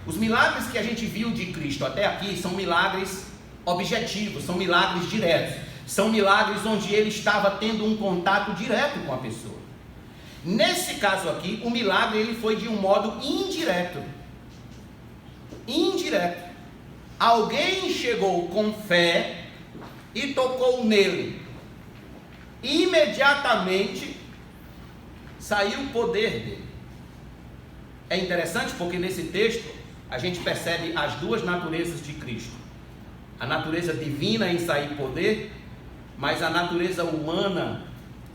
os milagres que a gente viu de Cristo até aqui são milagres objetivos, são milagres diretos, são milagres onde ele estava tendo um contato direto com a pessoa. Nesse caso aqui, o milagre ele foi de um modo indireto. Indireto. Alguém chegou com fé e tocou nele. Imediatamente saiu o poder dele. É interessante porque nesse texto a gente percebe as duas naturezas de Cristo. A natureza divina em sair poder, mas a natureza humana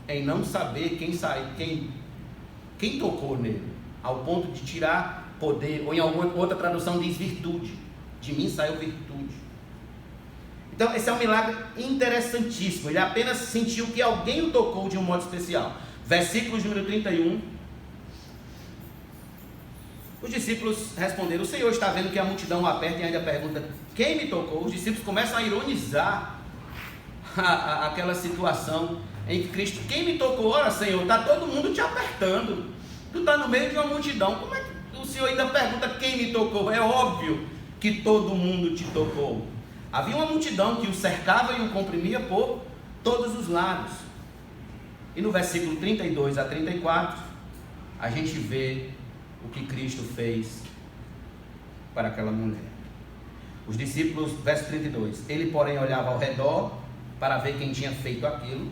em não saber quem tocou nele, ao ponto de tirar poder, ou em alguma outra tradução diz virtude. De mim saiu virtude. Então esse é um milagre interessantíssimo. Ele apenas sentiu que alguém o tocou de um modo especial. Versículo número 31. Os discípulos responderam: o Senhor está vendo que a multidão o aperta e ainda pergunta: quem me tocou? Os discípulos começam a ironizar aquela situação em que Cristo: quem me tocou? Ora, Senhor, está todo mundo te apertando, tu está no meio de uma multidão, como é que o Senhor ainda pergunta quem me tocou? É óbvio que todo mundo te tocou. Havia uma multidão que o cercava e o comprimia por todos os lados. E no versículo 32 a 34 a gente vê o que Cristo fez para aquela mulher. Os discípulos, verso 32, ele porém olhava ao redor para ver quem tinha feito aquilo.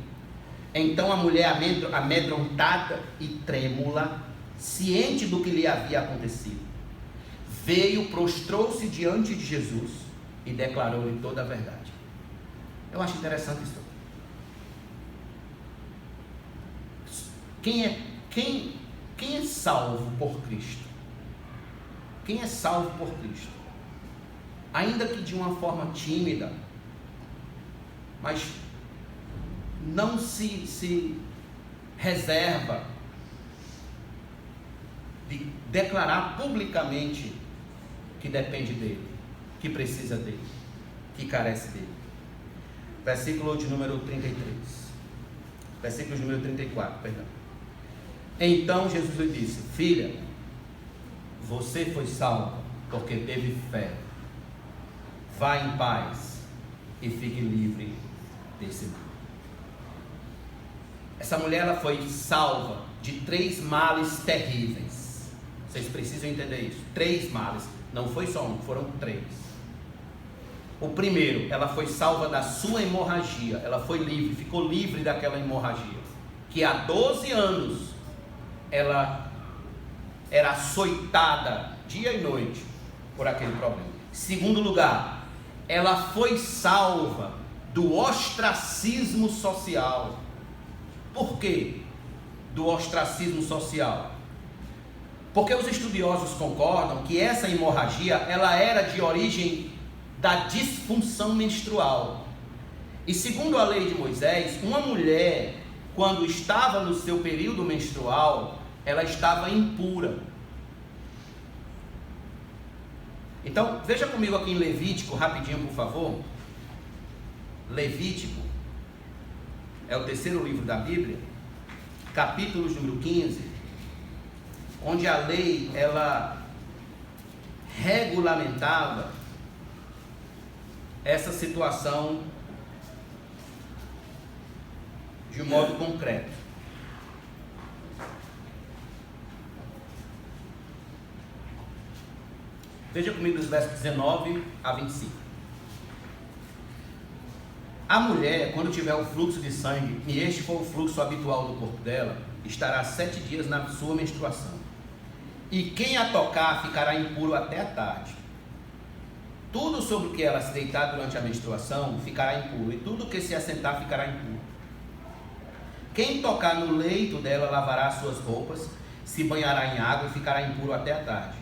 Então a mulher, amedrontada e trêmula, ciente do que lhe havia acontecido, veio, prostrou-se diante de Jesus e declarou-lhe toda a verdade. Eu acho interessante isso. Quem é salvo por Cristo? Quem é salvo por Cristo? Ainda que de uma forma tímida, mas não se reserva de declarar publicamente que depende dele, que precisa dele, que carece dele. Versículo de número 33. Versículo de número 34, perdão. Então Jesus lhe disse: filha, você foi salva porque teve fé. Vá em paz e fique livre desse mal. Essa mulher ela foi salva de 3 males terríveis. Vocês precisam entender isso. 3 males. Não foi só um, foram 3. O primeiro, ela foi salva da sua hemorragia. Ela foi livre, ficou livre daquela hemorragia. Que há 12 anos ela era açoitada dia e noite por aquele problema. Segundo lugar, ela foi salva do ostracismo social. Por quê? Do ostracismo social. Porque os estudiosos concordam que essa hemorragia ela era de origem da disfunção menstrual. E segundo a lei de Moisés, uma mulher, quando estava no seu período menstrual, ela estava impura. Então, veja comigo aqui em Levítico, rapidinho, por favor. Levítico é o 3º livro da Bíblia, capítulo número 15, onde a lei, ela regulamentava essa situação de um modo concreto. Veja comigo os versos 19 a 25. A mulher, quando tiver o fluxo de sangue, e este for o fluxo habitual do corpo dela, estará 7 dias na sua menstruação. E quem a tocar ficará impuro até a tarde. Tudo sobre o que ela se deitar durante a menstruação ficará impuro, e tudo que se assentar ficará impuro. Quem tocar no leito dela lavará suas roupas, se banhará em água e ficará impuro até a tarde.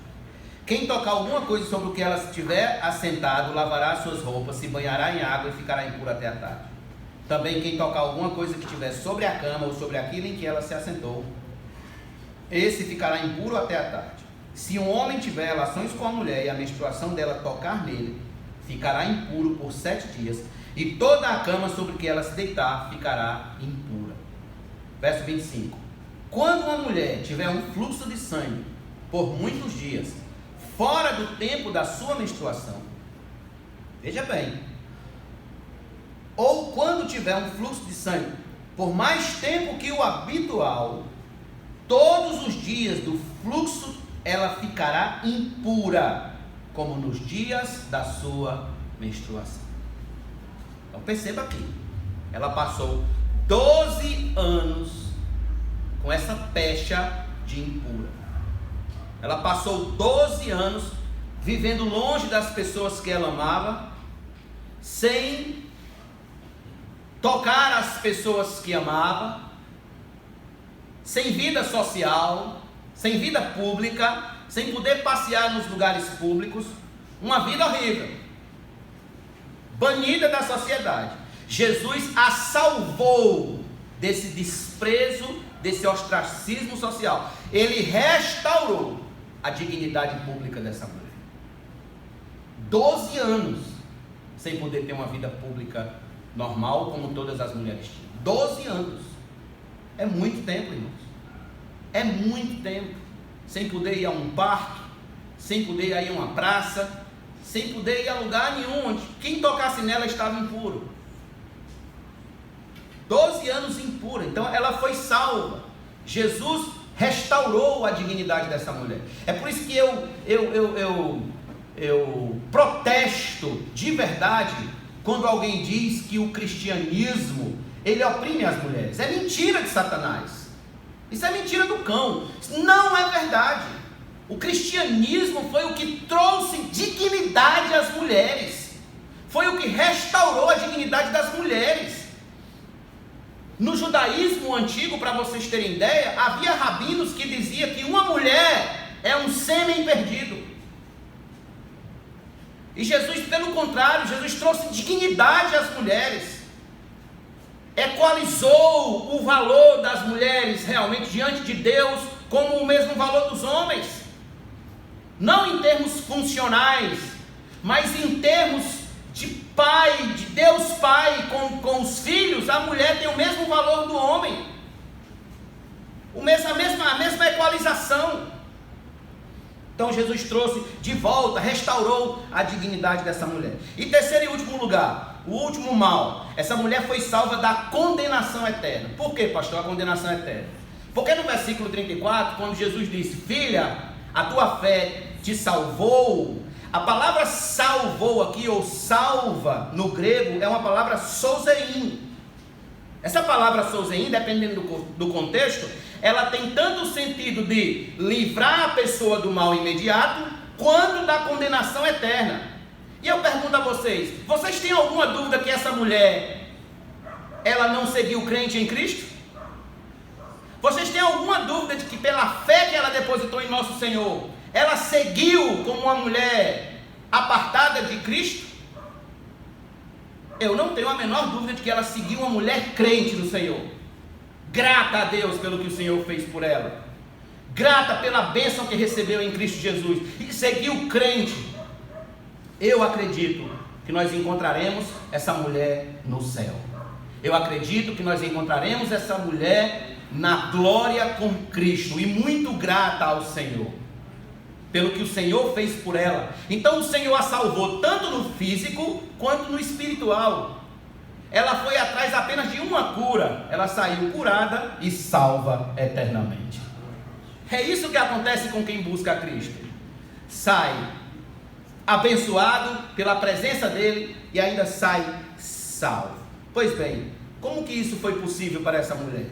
Quem tocar alguma coisa sobre o que ela estiver assentado, lavará suas roupas, se banhará em água e ficará impuro até a tarde. Também quem tocar alguma coisa que estiver sobre a cama ou sobre aquilo em que ela se assentou, esse ficará impuro até a tarde. Se um homem tiver relações com a mulher e a menstruação dela tocar nele, ficará impuro por 7 dias, e toda a cama sobre que ela se deitar ficará impura. Verso 25. Quando uma mulher tiver um fluxo de sangue por muitos dias, fora do tempo da sua menstruação, veja bem, ou quando tiver um fluxo de sangue por mais tempo que o habitual, todos os dias do fluxo ela ficará impura, como nos dias da sua menstruação. Então perceba aqui, ela passou 12 anos com essa pecha de impura. Ela passou 12 anos vivendo longe das pessoas que ela amava, sem tocar as pessoas que amava, sem vida social, sem vida pública, sem poder passear nos lugares públicos, uma vida horrível, banida da sociedade. Jesus a salvou desse desprezo, desse ostracismo social. Ele restaurou a dignidade pública dessa mulher. 12 anos sem poder ter uma vida pública normal, como todas as mulheres tinham. 12 anos. É muito tempo, irmãos. É muito tempo. Sem poder ir a um parque, sem poder ir a uma praça, sem poder ir a lugar nenhum onde quem tocasse nela estava impuro. 12 anos impura. Então ela foi salva. Jesus restaurou a dignidade dessa mulher. É por isso que eu protesto de verdade quando alguém diz que o cristianismo ele oprime as mulheres. É mentira de Satanás. Isso é mentira do cão. Isso não é verdade. O cristianismo foi o que trouxe dignidade às mulheres. Foi o que restaurou a dignidade das mulheres. No judaísmo antigo, para vocês terem ideia, havia rabinos que diziam que uma mulher é um sêmen perdido. E Jesus, pelo contrário, Jesus trouxe dignidade às mulheres. Equalizou o valor das mulheres realmente diante de Deus como o mesmo valor dos homens. Não em termos funcionais, mas em termos de pai, de Deus Pai com os filhos. A mulher tem o mesmo valor do homem. A mesma equalização. Então Jesus trouxe de volta, restaurou a dignidade dessa mulher. E terceiro e último lugar, o último mal. Essa mulher foi salva da condenação eterna. Por que, pastor, a condenação eterna? Porque no versículo 34, quando Jesus disse: filha, a tua fé te salvou. A palavra salvou aqui, ou salva, no grego, é uma palavra souzein. Essa palavra souzein, dependendo do contexto, ela tem tanto o sentido de livrar a pessoa do mal imediato, quanto da condenação eterna. E eu pergunto a vocês, vocês têm alguma dúvida que essa mulher, ela não seguiu crente em Cristo? Vocês têm alguma dúvida de que pela fé que ela depositou em nosso Senhor, ela seguiu como uma mulher apartada de Cristo? Eu não tenho a menor dúvida de que ela seguiu uma mulher crente no Senhor, grata a Deus pelo que o Senhor fez por ela, grata pela bênção que recebeu em Cristo Jesus, e seguiu crente. Eu acredito que nós encontraremos essa mulher no céu. Eu acredito que nós encontraremos essa mulher na glória com Cristo, e muito grata ao Senhor pelo que o Senhor fez por ela. Então o Senhor a salvou tanto no físico quanto no espiritual. Ela foi atrás apenas de uma cura, ela saiu curada e salva eternamente. É isso que acontece com quem busca a Cristo. Sai abençoado pela presença dele e ainda sai salvo. Pois bem, como que isso foi possível para essa mulher?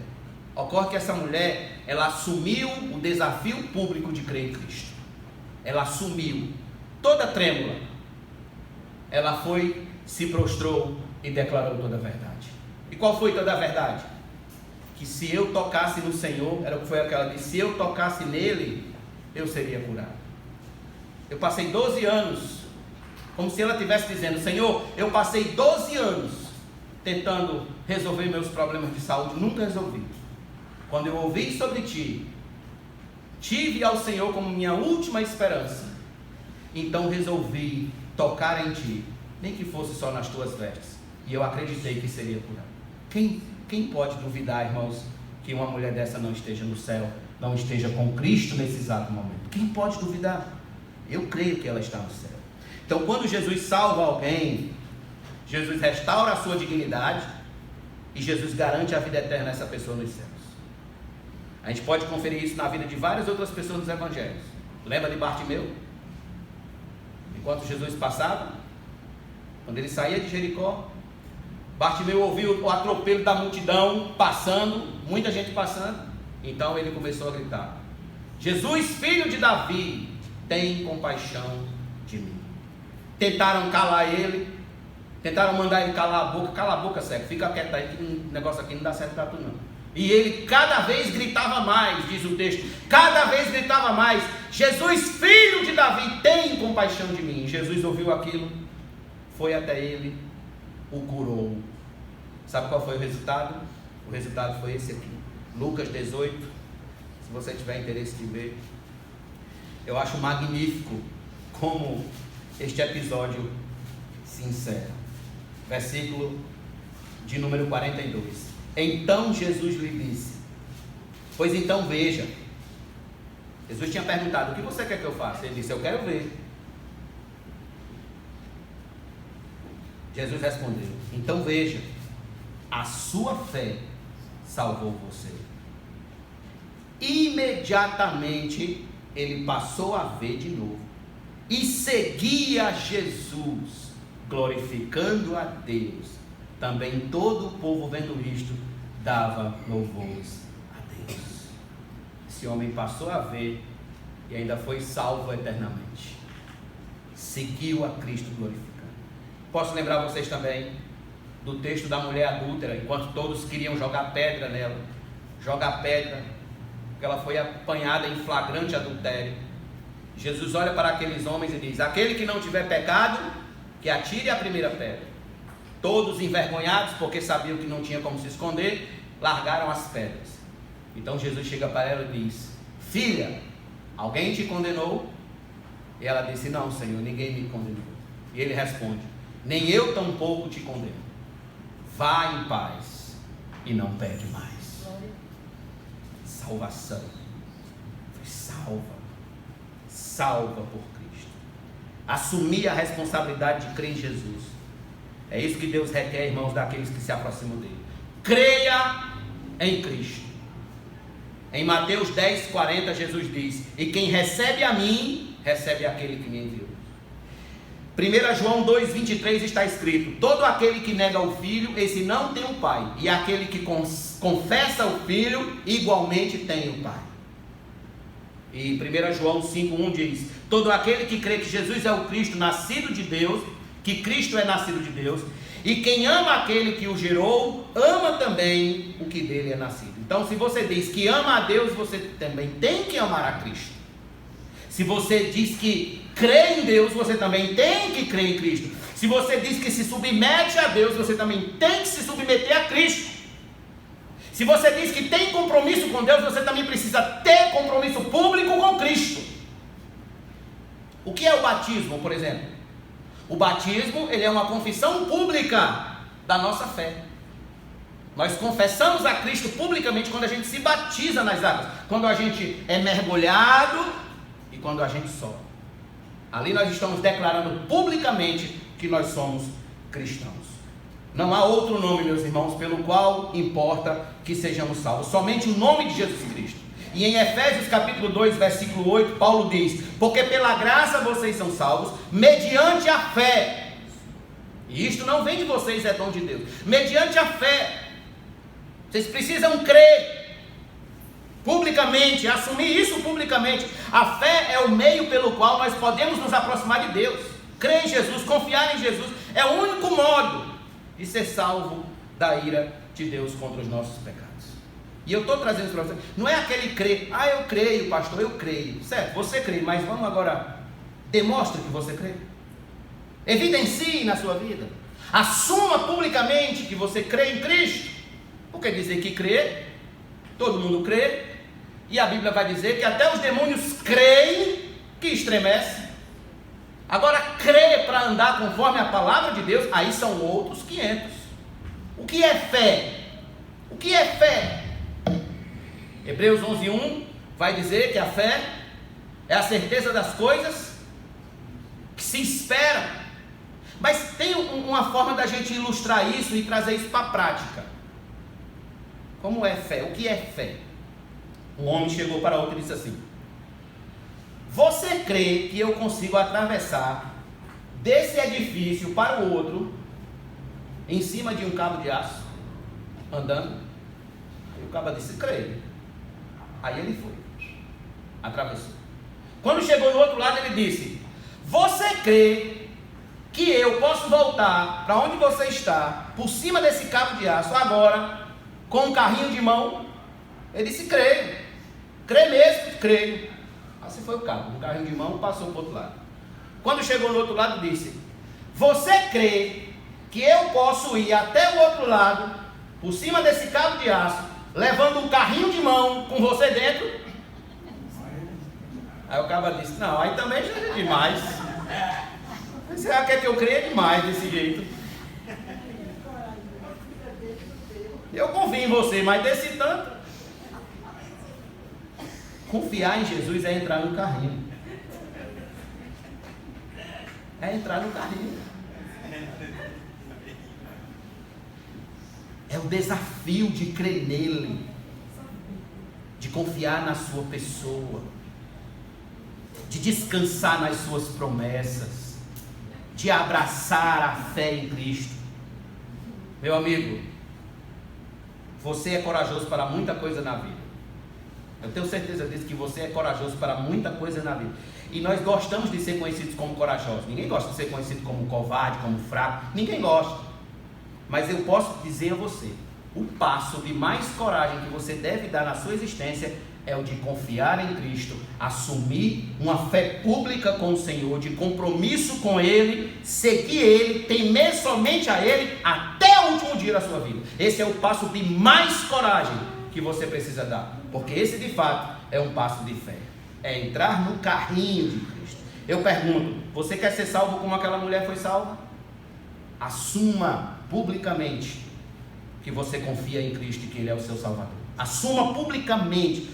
Ocorre que essa mulher, ela assumiu o desafio público de crer em Cristo. Ela assumiu, toda trêmula. Ela foi, se prostrou e declarou toda a verdade. E qual foi toda a verdade? Que se eu tocasse no Senhor, era o que foi aquela disse, se eu tocasse nele, eu seria curado. Eu passei 12 anos, como se ela estivesse dizendo: Senhor, eu passei 12 anos tentando resolver meus problemas de saúde, nunca resolvi. Quando eu ouvi sobre ti, tive ao Senhor como minha última esperança, então resolvi tocar em ti, nem que fosse só nas tuas vestes, e eu acreditei que seria curado. Quem pode duvidar, irmãos, que uma mulher dessa não esteja no céu, não esteja com Cristo nesse exato momento? Quem pode duvidar? Eu creio que ela está no céu. Então, quando Jesus salva alguém, Jesus restaura a sua dignidade e Jesus garante a vida eterna a essa pessoa nos céus. A gente pode conferir isso na vida de várias outras pessoas nos evangelhos. Lembra de Bartimeu? Enquanto Jesus passava, quando ele saía de Jericó, Bartimeu ouviu o atropelo da multidão passando, muita gente passando. Então ele começou a gritar: Jesus, filho de Davi, tem compaixão de mim. Tentaram calar ele, tentaram mandar ele calar a boca. Cala a boca, cego, fica quieto aí, que o negócio aqui não dá certo para tu não. E ele cada vez gritava mais, diz o texto, cada vez gritava mais: Jesus, filho de Davi, tem compaixão de mim. Jesus ouviu aquilo, foi até ele, o curou. Sabe qual foi o resultado? O resultado foi esse aqui, Lucas 18. Se você tiver interesse de ver, eu acho magnífico como este episódio se encerra. Versículo de número 42. Então Jesus lhe disse: pois então veja. Jesus tinha perguntado: o que você quer que eu faça? Ele disse: eu quero ver. Jesus respondeu: então veja, a sua fé salvou você. Imediatamente ele passou a ver de novo e seguia Jesus, glorificando a Deus. Também todo o povo, vendo isto, dava louvores a Deus. Esse homem passou a ver e ainda foi salvo eternamente. Seguiu a Cristo glorificando. Posso lembrar vocês também do texto da mulher adúltera, enquanto todos queriam jogar pedra nela, porque ela foi apanhada em flagrante adultério. Jesus olha para aqueles homens e diz: aquele que não tiver pecado, que atire a primeira pedra. Todos envergonhados, porque sabiam que não tinha como se esconder, largaram as pedras. Então Jesus chega para ela e diz: filha, alguém te condenou? E ela disse: não, Senhor, ninguém me condenou. E ele responde: nem eu tampouco te condeno. Vá em paz e não peque mais. Salvação. Foi salva por Cristo. Assumir a responsabilidade de crer em Jesus. É isso que Deus requer, irmãos, daqueles que se aproximam dele. Creia em Cristo. Em Mateus 10:40, Jesus diz: e quem recebe a mim, recebe aquele que me enviou. 1 João 2,23 está escrito: todo aquele que nega o Filho, esse não tem o Pai. E aquele que confessa o Filho, igualmente tem o Pai. E 1 João 5,1 diz: todo aquele que crê que Jesus é o Cristo, nascido de Deus, que Cristo é nascido de Deus, e quem ama aquele que o gerou, ama também o que dele é nascido. Então, se você diz que ama a Deus, você também tem que amar a Cristo. Se você diz que crê em Deus, você também tem que crer em Cristo. Se você diz que se submete a Deus, você também tem que se submeter a Cristo. Se você diz que tem compromisso com Deus, você também precisa ter compromisso público com Cristo. O que é o batismo, por exemplo? O batismo, ele é uma confissão pública da nossa fé. Nós confessamos a Cristo publicamente quando a gente se batiza nas águas, quando a gente é mergulhado e quando a gente sobe. Ali nós estamos declarando publicamente que nós somos cristãos. Não há outro nome, meus irmãos, pelo qual importa que sejamos salvos. Somente o nome de Jesus Cristo. E em Efésios capítulo 2, versículo 8, Paulo diz: porque pela graça vocês são salvos, mediante a fé. E isto não vem de vocês, é dom de Deus. Mediante a fé. Vocês precisam crer publicamente, assumir isso publicamente. A fé é o meio pelo qual nós podemos nos aproximar de Deus. Crer em Jesus, confiar em Jesus, é o único modo de ser salvo da ira de Deus contra os nossos pecados. E eu estou trazendo isso para você. Não é aquele crer: eu creio, pastor, eu creio. Certo, você crê, mas vamos agora Demonstre que você crê. Evidencie na sua vida. Assuma publicamente que você crê em Cristo. Porque dizer que crê, todo mundo crê. E a Bíblia vai dizer que até os demônios creem que estremecem. Agora, crer para andar conforme a palavra de Deus, aí são outros 500. O que é fé? O que é fé? Hebreus 11:1 vai dizer que a fé é a certeza das coisas que se esperam. Mas tem uma forma da gente ilustrar isso e trazer isso para a prática. Como é fé? O que é fé? Um homem chegou para outro e disse assim: você crê que eu consigo atravessar desse edifício para o outro em cima de um cabo de aço, andando? Aí o cabo disse: creio. Aí ele foi, atravessou. Quando chegou no outro lado, ele disse: você crê que eu posso voltar para onde você está, por cima desse cabo de aço, agora, com um carrinho de mão? Ele disse: creio. Crê mesmo? Creio. Assim foi o cabo, um carrinho de mão, passou para o outro lado. Quando chegou no outro lado, disse: você crê que eu posso ir até o outro lado, por cima desse cabo de aço, levando um carrinho de mão com você dentro? Aí o cabo disse: não, aí também já é demais. Você quer que eu creia demais desse jeito? Eu confio em você, mas desse tanto. Confiar em Jesus é entrar no carrinho. É entrar no carrinho. É o desafio de crer nele, de confiar na sua pessoa, de descansar nas suas promessas, de abraçar a fé em Cristo. Meu amigo, você é corajoso para muita coisa na vida. Eu tenho certeza disso, que você é corajoso para muita coisa na vida. E nós gostamos de ser conhecidos como corajosos. Ninguém gosta de ser conhecido como covarde, como fraco. Ninguém gosta. Mas eu posso dizer a você, o passo de mais coragem que você deve dar na sua existência é o de confiar em Cristo, assumir uma fé pública com o Senhor, de compromisso com Ele, seguir Ele, temer somente a Ele até o último dia da sua vida. Esse é o passo de mais coragem que você precisa dar, porque esse de fato é um passo de fé, é entrar no carrinho de Cristo. Eu pergunto, você quer ser salvo como aquela mulher foi salva? Assuma publicamente que você confia em Cristo e que Ele é o seu Salvador. Assuma publicamente,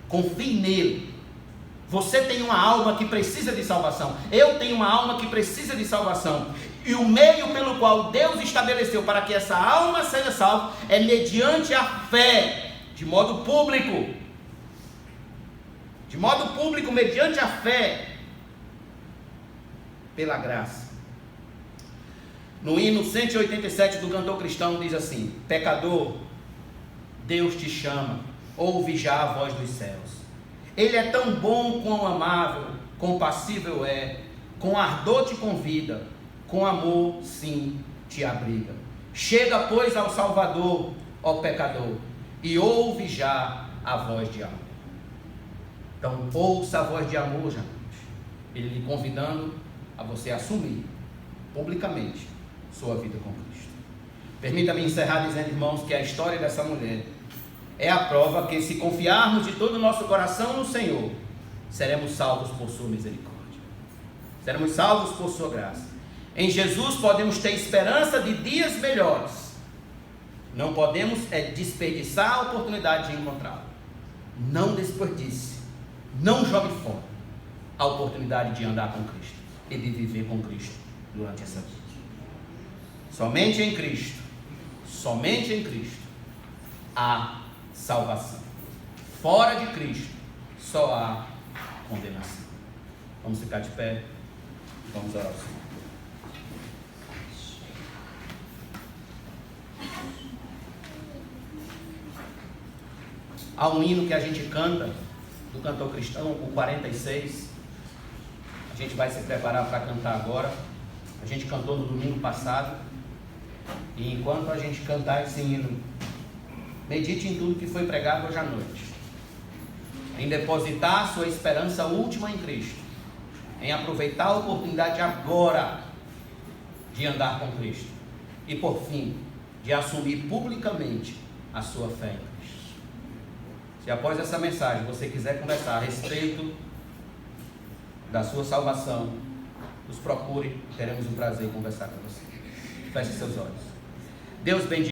confie nele. Você tem uma alma que precisa de salvação, eu tenho uma alma que precisa de salvação, e o meio pelo qual Deus estabeleceu para que essa alma seja salva é mediante a fé, de modo público, mediante a fé, pela graça. No hino 187 do cantor cristão diz assim: pecador, Deus te chama, ouve já a voz dos céus. Ele é tão bom, quão amável, compassível é, com ardor te convida, com amor sim te abriga. Chega pois ao Salvador, ó pecador, e ouve já a voz de amor. Então ouça a voz de amor, já. Ele lhe convidando a você assumir publicamente sua vida com Cristo. Permita-me encerrar dizendo, irmãos, que a história dessa mulher é a prova que, se confiarmos de todo o nosso coração no Senhor, seremos salvos por sua misericórdia, seremos salvos por sua graça. Em Jesus podemos ter esperança de dias melhores. Não podemos desperdiçar a oportunidade de encontrá-lo. Não desperdice, não jogue fora a oportunidade de andar com Cristo e de viver com Cristo durante essa vida. Somente em Cristo há salvação. Fora de Cristo só há condenação. Vamos ficar de pé, vamos orar ao Senhor. Há um hino que a gente canta, do cantor cristão, o 46. A gente vai se preparar para cantar agora. A gente cantou no domingo passado. E enquanto a gente cantar esse hino, medite em tudo que foi pregado hoje à noite, em depositar sua esperança última em Cristo, em aproveitar a oportunidade agora de andar com Cristo e, por fim, de assumir publicamente a sua fé em Cristo. Se após essa mensagem você quiser conversar a respeito da sua salvação, nos procure, teremos um prazer em conversar com você. Feche seus olhos. Deus bendiga.